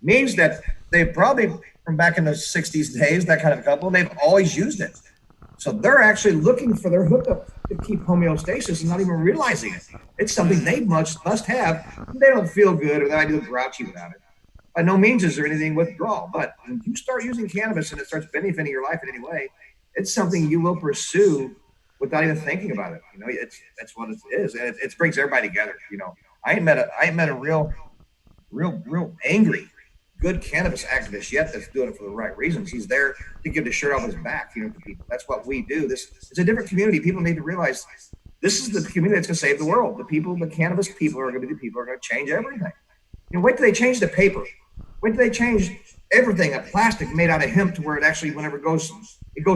means that they probably from back in the '60s days, that kind of couple, they've always used it. So they're actually looking for their hookup to keep homeostasis and not even realizing it. It's something they must have. They don't feel good or they might look grouchy without it. By no means is there anything withdrawal, but when you start using cannabis and it starts benefiting your life in any way, it's something you will pursue without even thinking about it. That's what it is, and it brings everybody together. I ain't met a real angry, good cannabis activist yet that's doing it for the right reasons. He's there to give the shirt off his back, to people. That's what we do. It's a different community. People need to realize this is the community that's going to save the world. The cannabis people are going to be the people who are going to change everything. Wait till they change the paper. Wait till they change everything, a plastic made out of hemp to where it actually, whenever it goes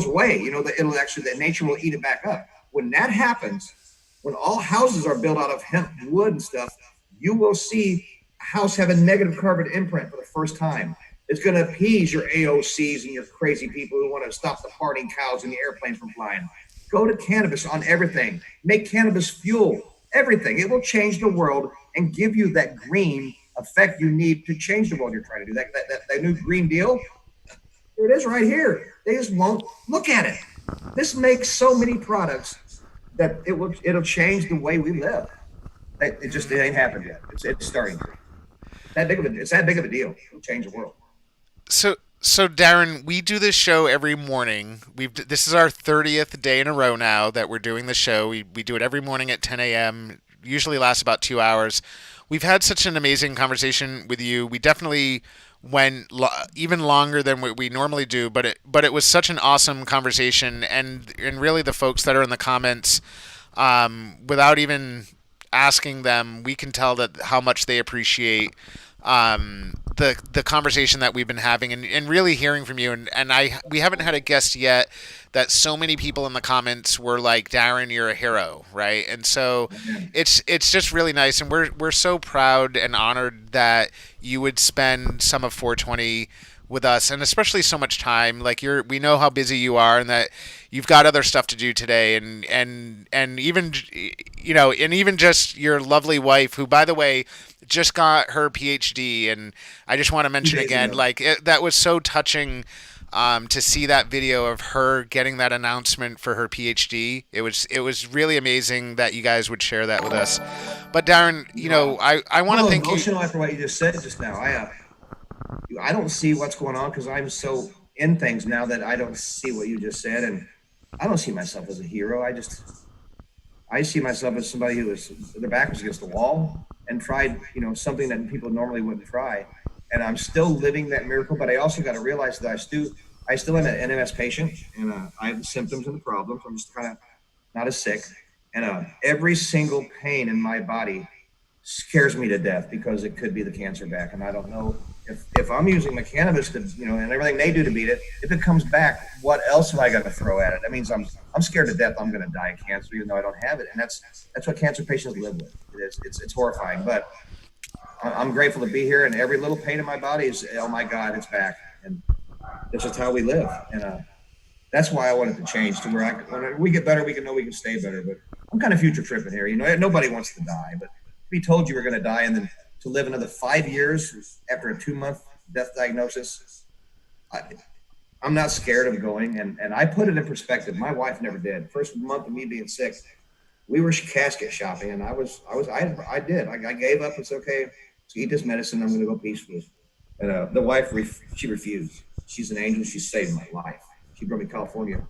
away, it'll actually, the nature will eat it back up. When that happens, when all houses are built out of hemp wood and stuff, you will see a house have a negative carbon imprint for the first time. It's going to appease your AOCs and your crazy people who want to stop the farting cows and the airplanes from flying. Go to cannabis on everything. Make cannabis fuel, everything. It will change the world and give you that green effect you need to change the world you're trying to do. That new Green Deal, here it is right here. They just won't look at it. This makes so many products that it'll change the way we live. It ain't happened yet. It's starting to. It's that big of a deal. It'll change the world. So Darren, we do this show every morning. This is our 30th day in a row now that we're doing the show. We do it every morning at 10 a.m. Usually lasts about 2 hours. We've had such an amazing conversation with you. We definitely went even longer than what we normally do, but it was such an awesome conversation, and really the folks that are in the comments without even asking them, we can tell that how much they appreciate the conversation that we've been having, and really hearing from you. And we haven't had a guest yet that so many people in the comments were like, Darren, you're a hero, right? And so it's just really nice, and we're so proud and honored that you would spend some of 420 with us, and especially so much time. Like, we know how busy you are, and that you've got other stuff to do today, and even, you know, and even just your lovely wife, who, by the way, just got her PhD. And I just want to mention again, like, that was so touching to see that video of her getting that announcement for her PhD. It was really amazing that you guys would share that with us. But Darren, you know, I want to thank you. Emotional after what you just said just now. I don't see what's going on because I'm so in things now that I don't see what you just said, and I don't see myself as a hero. I see myself as somebody who was their back was against the wall and tried, you know, something that people normally wouldn't try. And I'm still living that miracle, but I also got to realize that I still am an MS patient, and I have the symptoms and the problems. I'm just kind of not as sick. And every single pain in my body scares me to death because it could be the cancer back. And I don't know if I'm using my cannabis to, you know, and everything they do to beat it, if it comes back, what else am I going to throw at it? That means I'm scared to death I'm going to die of cancer, even though I don't have it. And that's what cancer patients live with. It's horrifying, but I'm grateful to be here, and every little pain in my body is, oh my God, it's back. And that's just how we live. And that's why I wanted to change to where when we get better, we can stay better. But I'm kind of future tripping here. You know, nobody wants to die, but if you told you were going to die and then to live another 5 years after a 2-month death diagnosis, I'm not scared of going. And I put it in perspective. My wife never did. First month of me being sick, we were casket shopping, and I gave up. It's okay. So eat this medicine. I'm going to go peacefully. And the wife, she refused. She's an angel. She saved my life. She brought me to California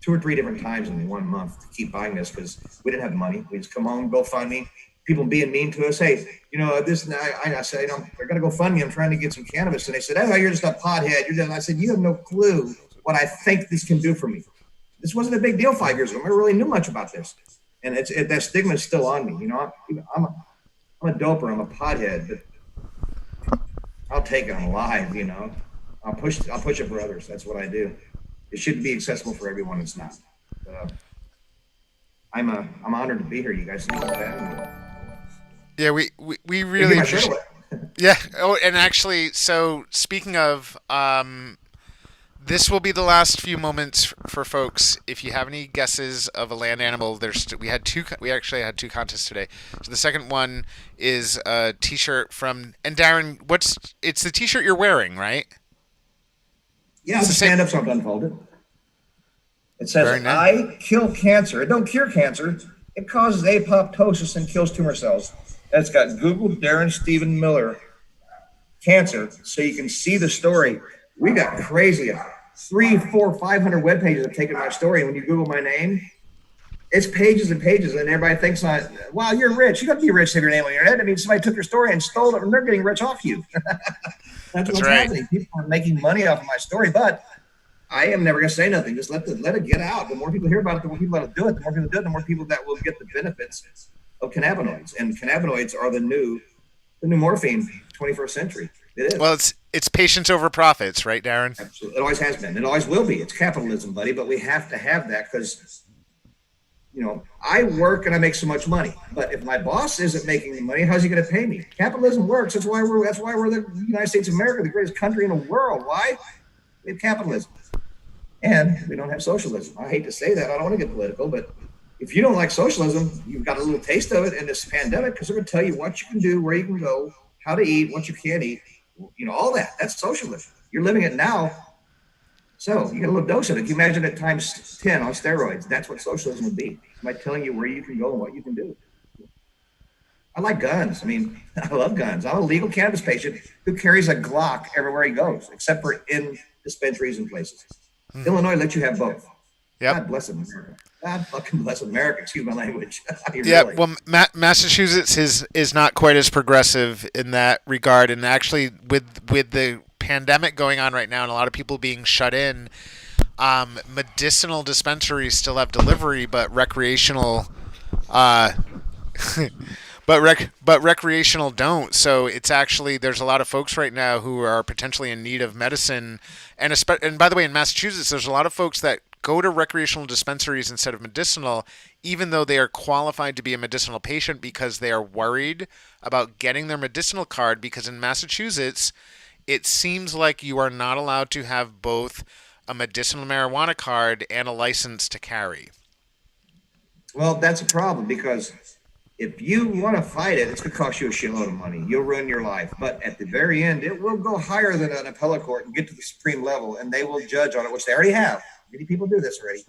2 or 3 different times in 1 month to keep buying this because we didn't have money. We just come home, go fund me. People being mean to us. Hey, you know, this and I said, they're going to go fund me. I'm trying to get some cannabis. And they said, oh, you're just a pothead. I said, you have no clue what I think this can do for me. This wasn't a big deal 5 years ago. I never really knew much about this. And that stigma is still on me. You know, I'm a doper. I'm a pothead, but I'll take it. I'm alive. You know, I'll push it for others. That's what I do. It shouldn't be accessible for everyone. It's not. I'm honored to be here. You guys think about that? Yeah, we really appreciate. Yeah. Oh, and actually, so speaking of, this will be the last few moments for folks. If you have any guesses of a land animal, we actually had 2 contests today. So the second one is a T-shirt from, and Darren, it's the T-shirt you're wearing, right? Yeah, it's a stand-up, so I'm unfolded. It says, nice. I kill cancer. It don't cure cancer. It causes apoptosis and kills tumor cells. And it's got Google Darren Stephen Miller cancer, so you can see the story. We got crazy. 300, 400, 500 web pages have taken my story. And when you Google my name, it's pages and pages. And everybody thinks, wow, you're rich. You got to be rich to have your name on your head. I mean, somebody took your story and stole it, and they're getting rich off you. That's what's right. Happening. People are making money off of my story, but I am never going to say nothing. Just let it get out. The more people hear about it, the more people that'll do it. The more people do it, the more people that will get the benefits of cannabinoids. And cannabinoids are the new morphine, 21st century. It is. Well, it's patience over profits, right, Darren? Absolutely. It always has been. It always will be. It's capitalism, buddy. But we have to have that because, you know, I work and I make so much money. But if my boss isn't making the money, how's he going to pay me? Capitalism works. That's why we're the United States of America, the greatest country in the world. Why? We have capitalism. And we don't have socialism. I hate to say that. I don't want to get political, but if you don't like socialism, you've got a little taste of it in this pandemic because they're going to tell you what you can do, where you can go, how to eat, what you can't eat, you know, all that. That's socialism. You're living it now. So you get a little dose of it. If you imagine it times 10 on steroids, that's what socialism would be. Somebody telling you where you can go and what you can do. I like guns. I mean, I love guns. I'm a legal cannabis patient who carries a Glock everywhere he goes, except for in dispensaries and places. Illinois lets you have both. Yep. God bless America. God fucking bless America. Excuse my language. Yeah, really. Well, Massachusetts is not quite as progressive in that regard. And actually, with the pandemic going on right now and a lot of people being shut in, medicinal dispensaries still have delivery, but recreational Uh, but recreational don't. So it's actually there's a lot of folks right now who are potentially in need of medicine, and by the way, in Massachusetts, there's a lot of folks that go to recreational dispensaries instead of medicinal, even though they are qualified to be a medicinal patient because they are worried about getting their medicinal card because in Massachusetts, it seems like you are not allowed to have both a medicinal marijuana card and a license to carry. Well, that's a problem because if you want to fight it, it's going to cost you a shitload of money. You'll ruin your life. But at the very end, it will go higher than an appellate court and get to the supreme level, and they will judge on it, which they already have. Many people do this already.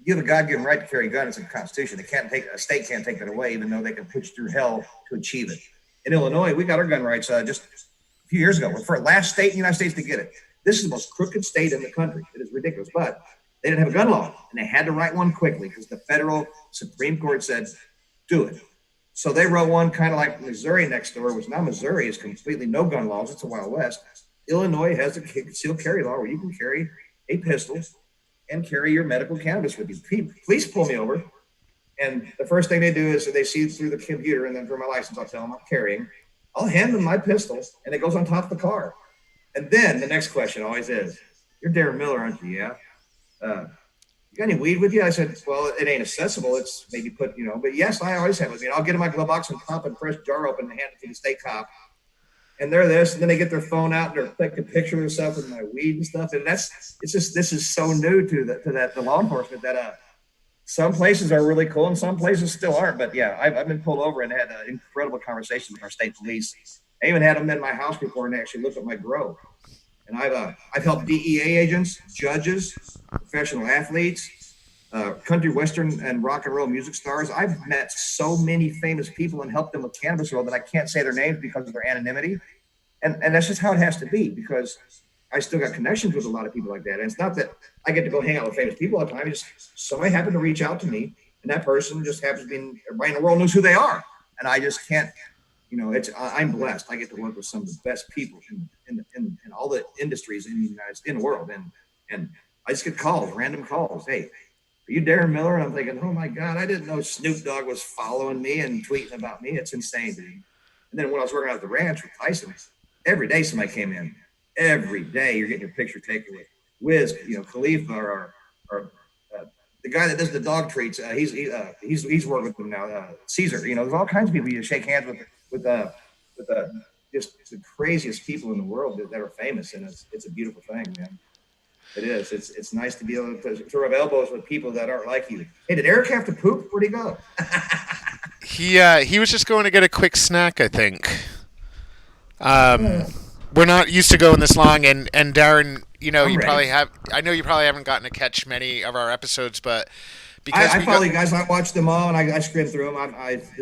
You have a God-given right to carry a gun. It's in the Constitution. A state can't take that away, even though they can put you through hell to achieve it. In Illinois, we got our gun rights just a few years ago. We're the last state in the United States to get it. This is the most crooked state in the country. It is ridiculous, but they didn't have a gun law, and they had to write one quickly because the federal Supreme Court said, do it. So they wrote one kind of like Missouri next door, which now Missouri is completely no gun laws. It's a Wild West. Illinois has a concealed carry law where you can carry a pistol and carry your medical cannabis with you. Police pull me over, and the first thing they do is they see through the computer, and then for my license, I'll tell them I'm carrying. I'll hand them my pistol, and it goes on top of the car. And then the next question always is, you're Darren Miller, aren't you? Yeah. You got any weed with you? I said, well, it ain't accessible. It's maybe put, but yes, I always have it with me. I'll get in my glove box and pop a fresh jar open and hand it to the state cop. And they're this, and then they get their phone out and they're taking a picture of themselves with my weed and stuff. And this is so new to the law enforcement that some places are really cool and some places still aren't. But yeah, I've been pulled over and had an incredible conversation with our state police. I even had them in my house before and they actually looked at my grow. And I've helped DEA agents, judges, professional athletes, country western and rock and roll music stars. I've met so many famous people and helped them with cannabis roll that I can't say their names because of their anonymity. And that's just how it has to be because I still got connections with a lot of people like that. And it's not that I get to go hang out with famous people all the time. It's just somebody happened to reach out to me and that person just happens to be, everybody in the world knows who they are. And I just can't, I'm blessed. I get to work with some of the best people in all the industries in the world. And I just get calls, random calls. Hey, are you Darren Miller? And I'm thinking, oh my God, I didn't know Snoop Dogg was following me and tweeting about me. It's insane, dude. And then when I was working out at the ranch with Tyson, every day somebody came in. Every day you're getting your picture taken with Wiz, Khalifa or the guy that does the dog treats. He's working with them now. Caesar, there's all kinds of people you shake hands with just the craziest people in the world that are famous, and it's a beautiful thing, man. It is. It's nice to be able to rub elbows with people that aren't like you. Hey, did Eric have to poop? Where'd he go? He was just going to get a quick snack, I think. We're not used to going this long, and Darren, I know you probably haven't gotten to catch many of our episodes, but because I follow you guys, I watched them all, and I skimmed through them.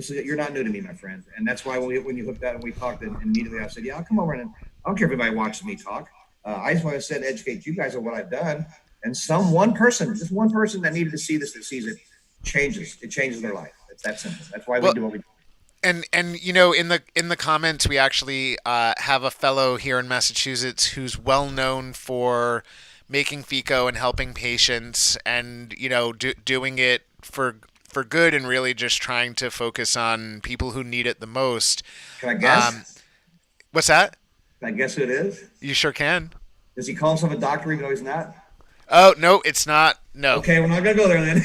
You're not new to me, my friend, and that's why when you hooked out and we talked, and immediately I said, yeah, I'll come over and I don't care if anybody watches me talk. I just want to sit and educate you guys on what I've done, and one person that needed to see this that sees it changes their life. It's that simple. That's why we do what we do. And in the comments we actually have a fellow here in Massachusetts who's well known for making FECO and helping patients and doing it for good and really just trying to focus on people who need it the most. Can I guess? What's that? Can I guess who it is? You sure can. Does he call himself a doctor even though he's not? Oh, no, it's not. No. Okay, we're not going to go there then.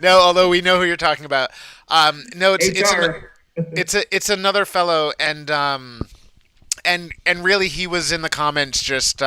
No, although we know who you're talking about. No, it's another fellow, and really he was in the comments just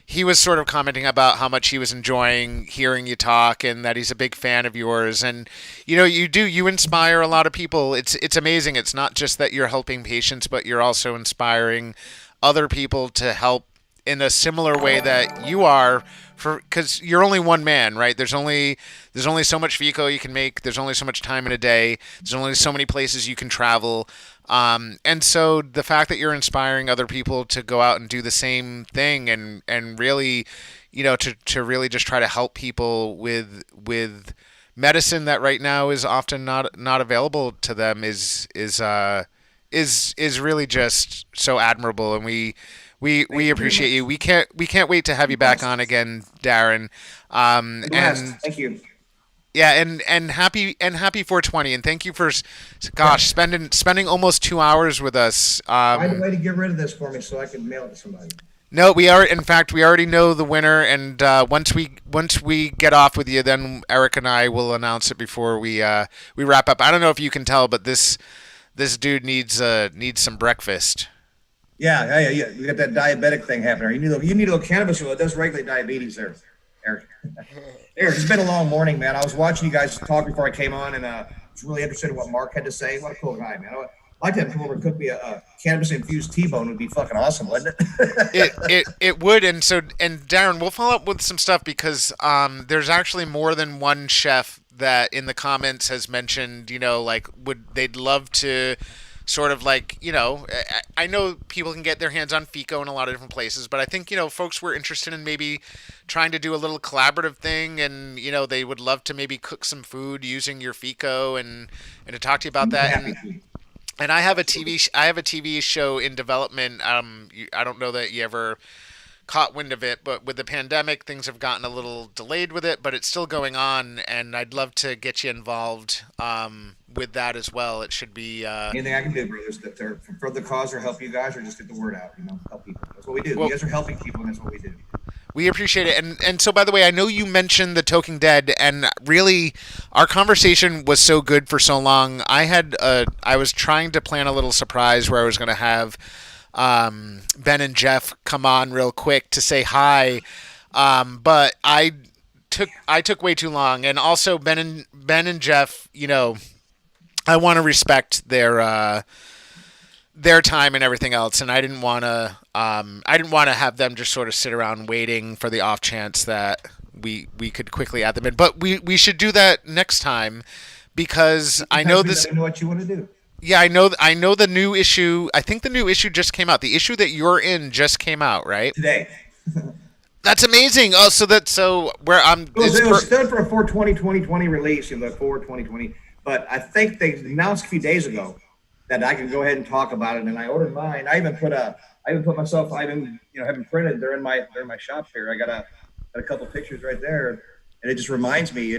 he was sort of commenting about how much he was enjoying hearing you talk and that he's a big fan of yours, and you inspire a lot of people. It's amazing. It's not just that you're helping patients, but you're also inspiring other people to help in a similar way that you are, because you're only one man, right? There's only so much FECO you can make. There's only so much time in a day. There's only so many places you can travel. And so the fact that you're inspiring other people to go out and do the same thing and really, to really just try to help people with medicine that right now is often not available to them is really just so admirable. And we appreciate you. We can't wait to have you back on again, Darren. And thank you. Yeah, and happy 420, and thank you for, gosh, spending almost 2 hours with us. Find a way to get rid of this for me so I can mail it to somebody. No, in fact, we already know the winner, and once we get off with you, then Eric and I will announce it before we wrap up. I don't know if you can tell, but this dude needs some breakfast. Yeah. We got that diabetic thing happening. You need a little cannabis oil. It does regulate diabetes there, Eric. Eric, it's been a long morning, man. I was watching you guys talk before I came on, and was really interested in what Mark had to say. What a cool guy, man. I'd like to have him come over and cook me a cannabis-infused T-bone. Would be fucking awesome, wouldn't it? It would, and Darren, we'll follow up with some stuff because there's actually more than one chef that in the comments has mentioned, they'd love to sort of I know people can get their hands on FECO in a lot of different places, but I think, folks were interested in maybe trying to do a little collaborative thing, and, they would love to maybe cook some food using your FECO and to talk to you about that. And I have a TV show in development. I don't know that you ever caught wind of it, but with the pandemic, things have gotten a little delayed with it, but it's still going on, and I'd love to get you involved with that as well. It should be anything I can do, brothers, that for the cause or help you guys or just get the word out. Help people. That's what we do. Well, you guys are helping people, and that's what we do. We appreciate it. And so, by the way, I know you mentioned the Talking Dead, and really, our conversation was so good for so long. I was trying to plan a little surprise where I was going to have Ben and Jeff come on real quick to say hi, but I took way too long. And also, Ben and Jeff, I want to respect their time and everything else, and I didn't want to have them just sort of sit around waiting for the off chance that we could quickly add them in. But we should do that next time, because I know this. I know what you want to do. Yeah, I know the new issue. I think the new issue just came out. The issue that you're in just came out, right? Today. That's amazing. Oh, so where I'm. It was stood for a 4/20/2020 release, the 4/2020. But I think they announced a few days ago that I can go ahead and talk about it, and I ordered mine. I even put myself. I even have them printed. They're in my shop here. I got a couple pictures right there, and it just reminds me,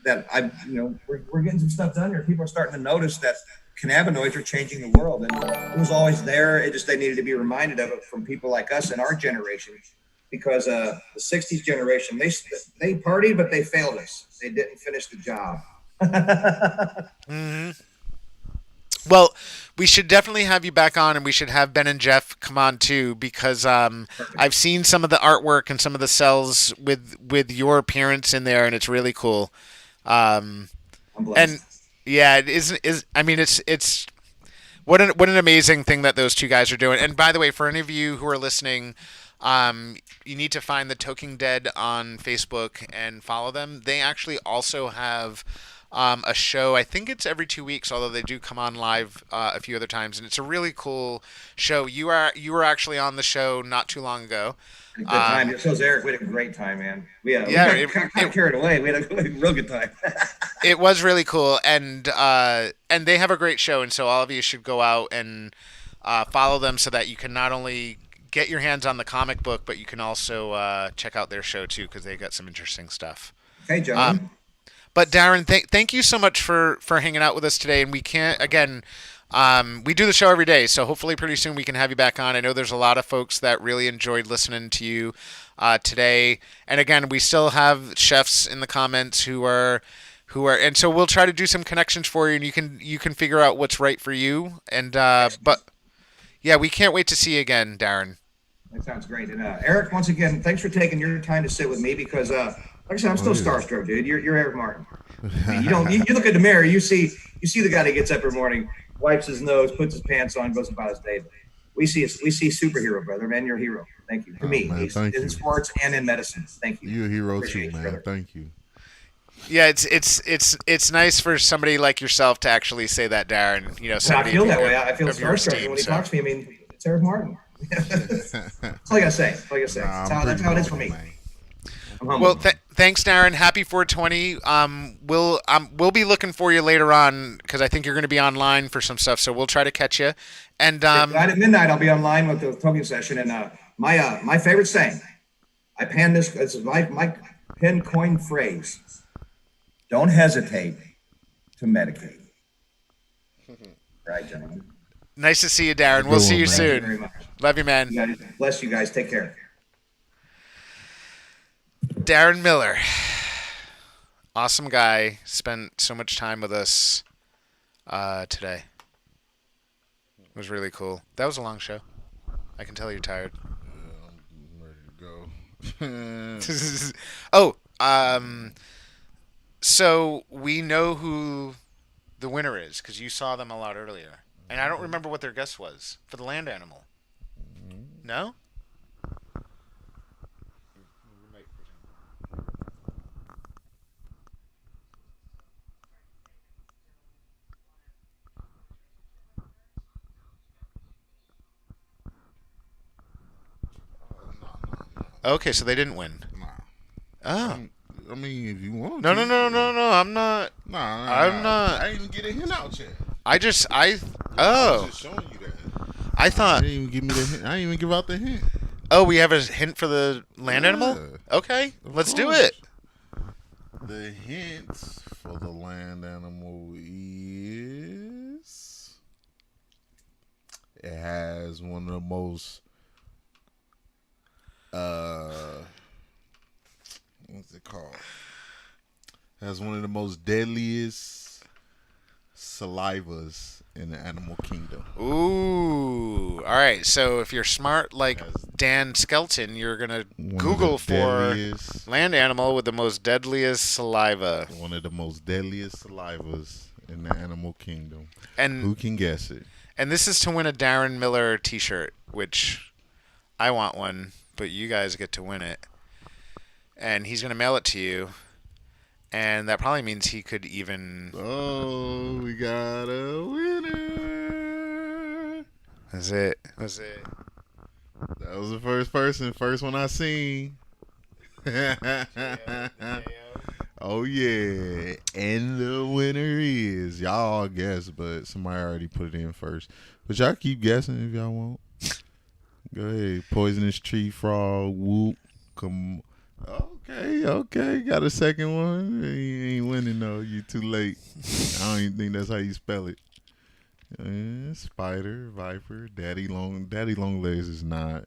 that I we're getting some stuff done here. People are starting to notice that cannabinoids are changing the world, and it was always there. It just they needed to be reminded of it from people like us in our generation, because the '60s generation they partied, but they failed us. They didn't finish the job. Mm-hmm. Well, we should definitely have you back on, and we should have Ben and Jeff come on too, because I've seen some of the artwork and some of the cells with your appearance in there, and it's really cool. I'm blessed. And yeah, it is. I mean, it's what an amazing thing that those two guys are doing. And by the way, for any of you who are listening, you need to find the Talking Dead on Facebook and follow them. They actually also have a show. I think it's every 2 weeks, although they do come on live a few other times, and it's a really cool show. You were actually on the show not too long ago. Good time. So was Eric. We had a great time, man. We got kind of carried away. We had a real good time. It was really cool, and they have a great show, and so all of you should go out and follow them so that you can not only get your hands on the comic book, but you can also check out their show too, because they got some interesting stuff. Okay, John. But Darren, thank you so much for hanging out with us today. And we can't, again, we do the show every day, so hopefully pretty soon we can have you back on. I know there's a lot of folks that really enjoyed listening to you today. And again, we still have chefs in the comments who are, and so we'll try to do some connections for you, and you can figure out what's right for you. And but yeah, we can't wait to see you again, Darren. That sounds great. And Eric, once again, thanks for taking your time to sit with me, because like I said, I'm still starstruck, dude. You're Eric Martin. I mean, you look at the mirror, you see the guy that gets up every morning, wipes his nose, puts his pants on, goes about his day. We see superhero, brother, man. You're a hero. Thank you. To me, man, in sports and in medicine. Thank you. You're a hero Appreciate too, man. brother. Thank you. Yeah, it's nice for somebody like yourself to actually say that, Darren. I feel that way. I feel starstruck when he talks to me. I mean, it's Eric Martin. That's all I gotta say. That's how it is for me. Man. Well, thanks, Darren. Happy 420. We'll be looking for you later on, because I think you're going to be online for some stuff. So we'll try to catch you. And right at midnight, I'll be online with the talking session. And my favorite saying, I panned this. It's my pin coin phrase. don't hesitate to medicate. Right, gentlemen. Nice to see you, Darren. We'll see you Thank you very soon. much. Love you, man. You guys, bless you guys. Take care. Darren Miller. Awesome guy. Spent so much time with us today. It was really cool. That was a long show. I can tell you're tired. I'm ready to go. So we know who the winner is because you saw them a lot earlier. And I don't remember what their guess was for the land animal. No? Okay, so they didn't win. Nah. Oh. I mean, if you want No, to. no, I'm not. I'm not. I didn't even get a hint out yet. I was just showing you that. I thought. You didn't even give me the hint. I didn't even give out the hint. Oh, we have a hint for the land animal? Okay, let's do it. The hint for the land animal is it has one of the most what's it called? It has one of the most deadliest salivas in the animal kingdom. Ooh. All right. So if you're smart like Dan Skelton, you're going to Google for land animal with the most deadliest saliva. One of the most deadliest salivas in the animal kingdom. And who can guess it? And this is to win a Darren Miller t-shirt, which I want one, but you guys get to win it. And he's going to mail it to you. And that probably means he could even... Oh, we got a winner. That's it. That was the first one I seen. Oh, yeah. And the winner is... Y'all guess, but somebody already put it in first. But y'all keep guessing if y'all want. Go ahead. Poisonous tree frog, whoop. Come. Okay. Got a second one. You ain't winning, though. You too late. I don't even think that's how you spell it. Spider, viper, daddy long legs is not.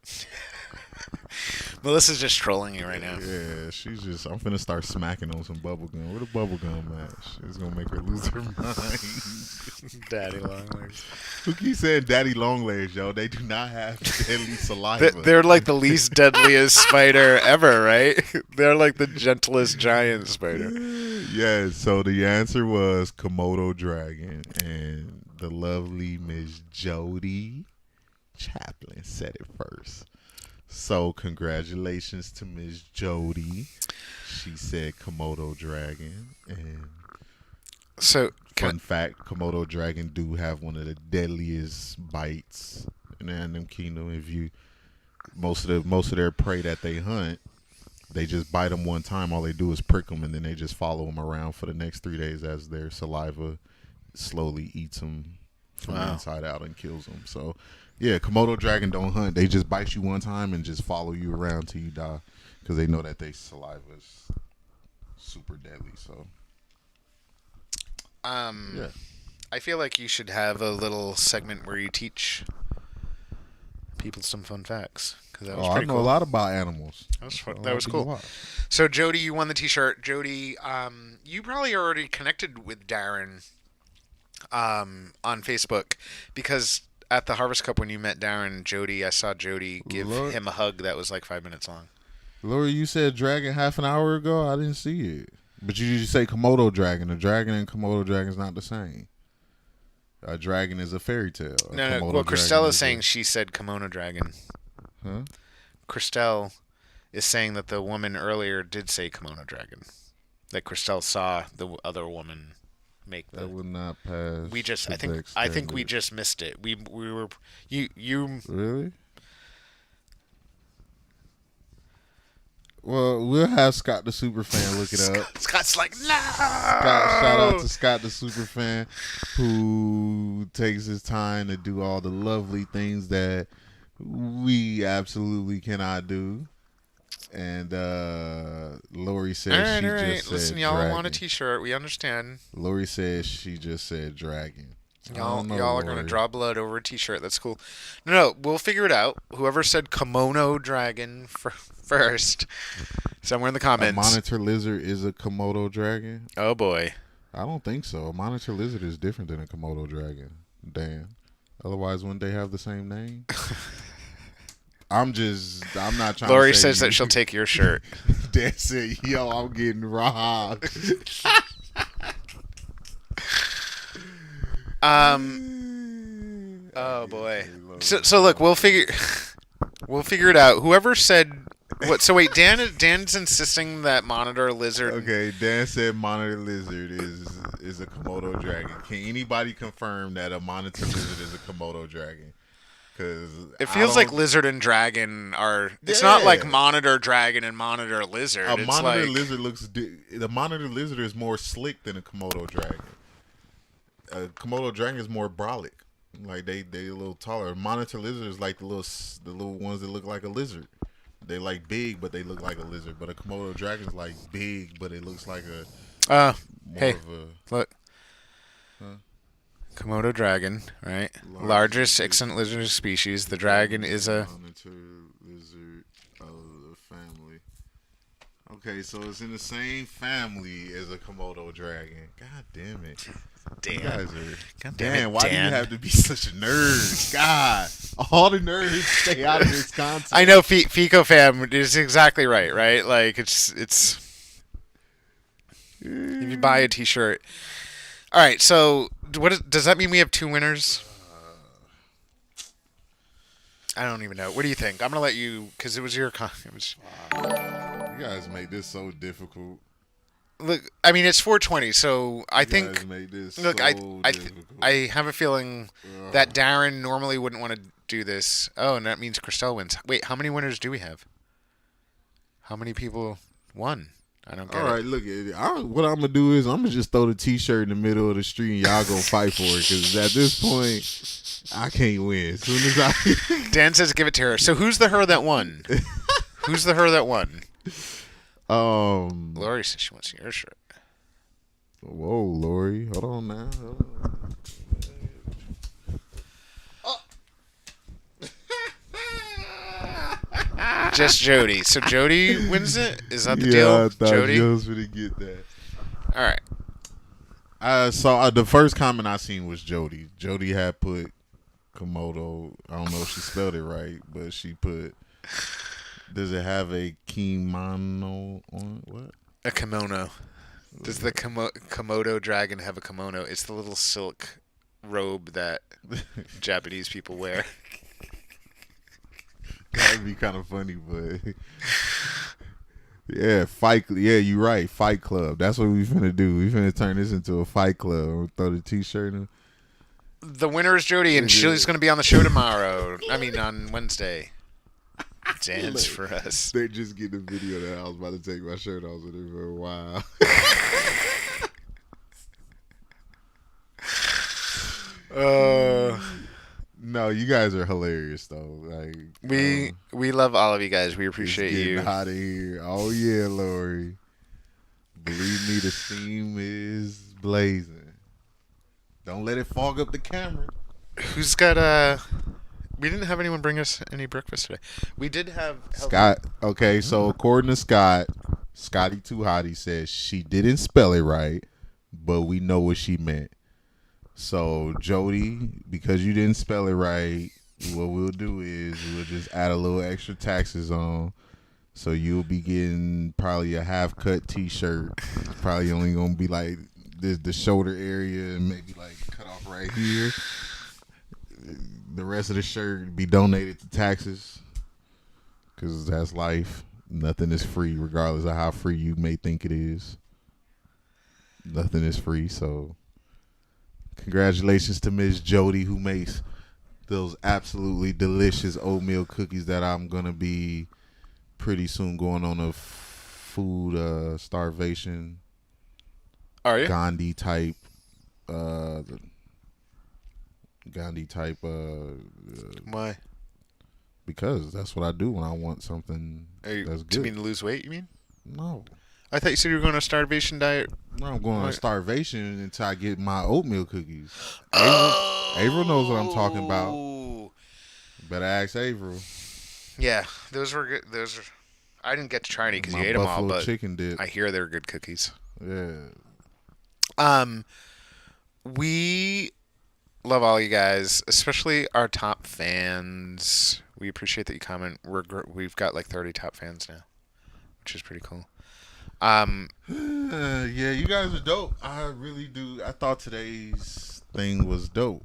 Melissa's just trolling you right now. Yeah, she's just. I'm finna start smacking on some bubble gum. Where the bubble gum at? It's gonna make her lose her mind. Daddy long legs. Who keeps saying daddy long legs, yo? They do not have deadly saliva. They're like the least deadliest spider ever, right? They're like the gentlest giant spider. Yeah. So the answer was Komodo dragon, and the lovely Miss Jody Chaplin said it first. So congratulations to Miss Jody. She said Komodo dragon, and so fun fact: Komodo dragon do have one of the deadliest bites in the animal kingdom. If you most of their prey that they hunt, they just bite them one time. All they do is prick them, and then they just follow them around for the next 3 days as their saliva slowly eats them from the inside out and kills them. So. Yeah, Komodo dragon don't hunt. They just bite you one time and just follow you around till you die because they know that their saliva is super deadly. So, yeah. I feel like you should have a little segment where you teach people some fun facts because that was pretty cool. I know a lot about animals. That was cool. So, Jody, you won the T-shirt. Jody, you probably already connected with Darren on Facebook because. At the Harvest Cup, when you met Darren, Jody, I saw Jody give him a hug that was like 5 minutes long. Laura, you said dragon half an hour ago. I didn't see it. But you just say Komodo dragon. A dragon and Komodo dragon is not the same. A dragon is a fairy tale. No. Well, Christelle is saying she said kimono dragon. Huh? Christelle is saying that the woman earlier did say kimono dragon. That Christelle saw the other woman make that would not pass. I think we just missed it. We were you really. Well, we'll have Scott the Superfan look it up. Scott's like, no. Shout out to Scott the Superfan, who takes his time to do all the lovely things that we absolutely cannot do. And Lori All said right, she all right. just said Listen, y'all dragon. want a T-shirt? We understand. Lori said she just said dragon. I don't know, Y'all are gonna Lori. draw blood over a T-shirt. That's cool. No, we'll figure it out. Whoever said kimono dragon first, somewhere in the A comments. monitor lizard is a Komodo dragon? Oh boy. I don't think so. A monitor lizard is different than a Komodo dragon. Dan. Otherwise, wouldn't they have the same name? I'm not trying Lori to say says that she'll take your shirt. Dan said, yo, I'm getting robbed. Oh boy. So look, we'll figure it out. Whoever said what? So wait, Dan's insisting that monitor lizard. Okay, Dan said monitor lizard is a Komodo dragon. Can anybody confirm that a monitor lizard is a Komodo dragon? Because It feels like lizard and dragon are. It's not like monitor dragon and monitor lizard. A It's monitor like, lizard the monitor lizard is more slick than a Komodo dragon. A Komodo dragon is more brolic. Like they a little taller. A monitor lizard is like the little ones that look like a lizard. They like big, but they look like a lizard. But a Komodo dragon is like big, but it looks like a hey, look. Komodo dragon, right? Largest extant lizard species. The dragon is a monitor lizard of the family. Okay, so it's in the same family as a Komodo dragon. God damn it. damn. You guys are God damn it, Dan, why do you Dan. have to be such a nerd? God, all the nerds stay out of this content. I know FECO fam is exactly right? Like it's if you buy a T-shirt. All right, so does that mean we have 2 winners? I don't even know. What do you think? I'm gonna let you because it was your. It was. You guys make this so difficult. Look, I mean it's 420, so I You think. guys make this Look, so I difficult. have a feeling that Darren normally wouldn't want to do this. Oh, and that means Christelle wins. Wait, how many winners do we have? How many people won? I don't get All right, look, what I'm gonna do is I'm gonna just throw the T-shirt in the middle of the street and y'all go fight for it because at this point I can't win. As soon as it. Dan says give it to her. So who's the her that won? Who's the her that won? Lori says she wants your shirt. Whoa, Lori, hold on now. Hold on. Just Jody. So Jody wins it? Is that the Yeah, deal? I thought Jody? you was gonna get that. All right. I saw the first comment I seen was Jody. Jody had put Komodo. I don't know if she spelled it right, but she put. Does it have a kimono on it? What? A kimono. Does the Komodo dragon have a kimono? It's the little silk robe that Japanese people wear. That'd be kind of funny, but yeah, fight. Yeah, you're right. Fight club. That's what we finna do. We finna turn this into a fight club. We'll throw the T-shirt in. The winner is Jody, and she's going to be on the show tomorrow. I mean, on Wednesday. Dance for us. They just get the video that I was about to take my shirt off with it for a while. No, you guys are hilarious though. Like we love all of you guys. We appreciate you. Out of here. Oh yeah, Lori. Believe me, the steam is blazing. Don't let it fog up the camera. Who's got we didn't have anyone bring us any breakfast today. We did have Scott. Okay, so according to Scott, Scotty Too Hottie says she didn't spell it right, but we know what she meant. So Jody, because you didn't spell it right, what we'll do is we'll just add a little extra taxes on. So you'll be getting probably a half cut T-shirt. It's probably only gonna be like the shoulder area and maybe like cut off right here. The rest of the shirt be donated to taxes because that's life. Nothing is free, regardless of how free you may think it is. Nothing is free. So congratulations to Miss Jody, who makes those absolutely delicious oatmeal cookies that I'm gonna be pretty soon going on a food starvation. Are you? Gandhi type Why? Because that's what I do when I want something that's To good. mean to lose weight, you mean? No. I thought you said you were going on a starvation diet. No, I'm going on What? starvation until I get my oatmeal cookies. Oh. Averill knows what I'm talking about. Better ask Averill. Yeah, those were good. I didn't get to try any because you My ate them all, buffalo but chicken dip. I hear they're good cookies. Yeah. We love all you guys, especially our top fans. We appreciate that you comment. We've got like 30 top fans now, which is pretty cool. Yeah, you guys are dope. I really do. I thought today's thing was dope.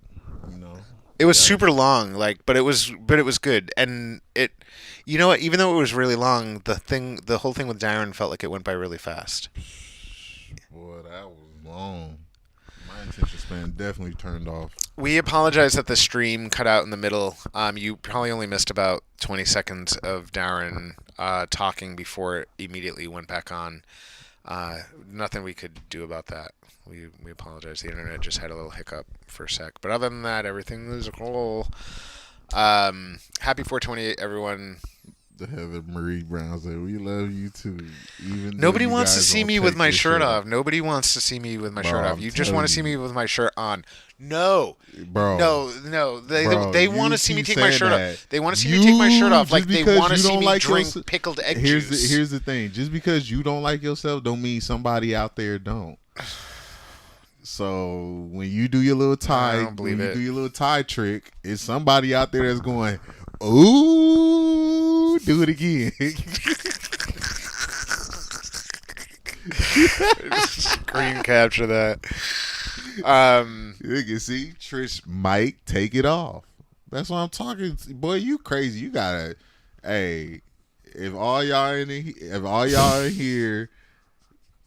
You know, it was super long, but it was good, and it, you know what? Even though it was really long, the whole thing with Darren felt like it went by really fast. Boy, that was long. My attention span definitely turned off. We apologize that the stream cut out in the middle. You probably only missed about 20 seconds of Darren talking before it immediately went back on. Nothing we could do about that. We apologize. The internet just had a little hiccup for a sec. But other than that, everything was cool. Happy 428, everyone. The Heather Marie Brown said, "We love you too." Even nobody wants to see me with my shirt off. Nobody wants to see me with my shirt off. You just want to see me with my shirt on. No, bro. No. They want to see me take my shirt off. They want to see me take my shirt off. Like they want to see me drink pickled egg juice. Here's the thing. Just because you don't like yourself, don't mean somebody out there don't. So when you do your little tie, do your little tie trick, is somebody out there that's going, "Ooh, do it again." Screen capture that. You can see Trish might take it off. That's what I'm talking. Boy, you crazy. You gotta. Hey, if all y'all in here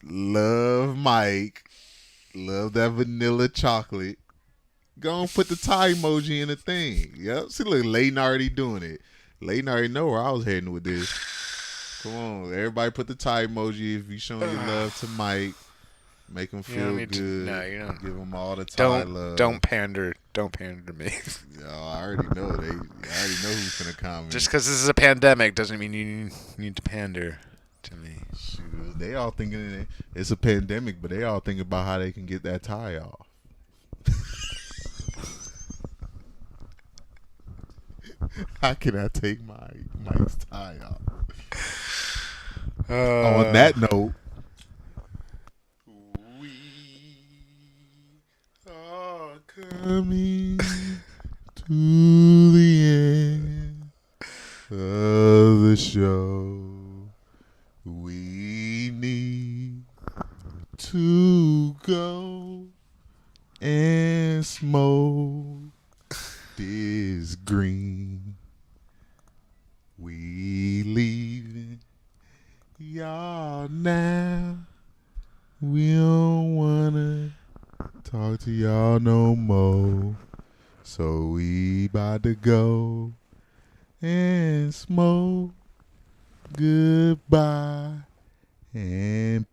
love Mike, love that vanilla chocolate, go and put the tie emoji in the thing. Yep. See, look, Layton already doing it. Layton already know where I was heading with this. Come on, everybody put the tie emoji if you showing your love to Mike. Make him feel good. No, you don't. Give him all the tie love. Don't pander. Don't pander to me. Yo, I already know. I already know who's gonna comment. Just because this is a pandemic doesn't mean you need to pander to me. Shoot, they all thinking it's a pandemic, but they all thinking about how they can get that tie off. How can I take Mike's tie off? On that note, we are coming to the end of the show. We need to go and smoke this green. We leaving y'all now. We don't wanna talk to y'all no more. So we about to go and smoke. Goodbye and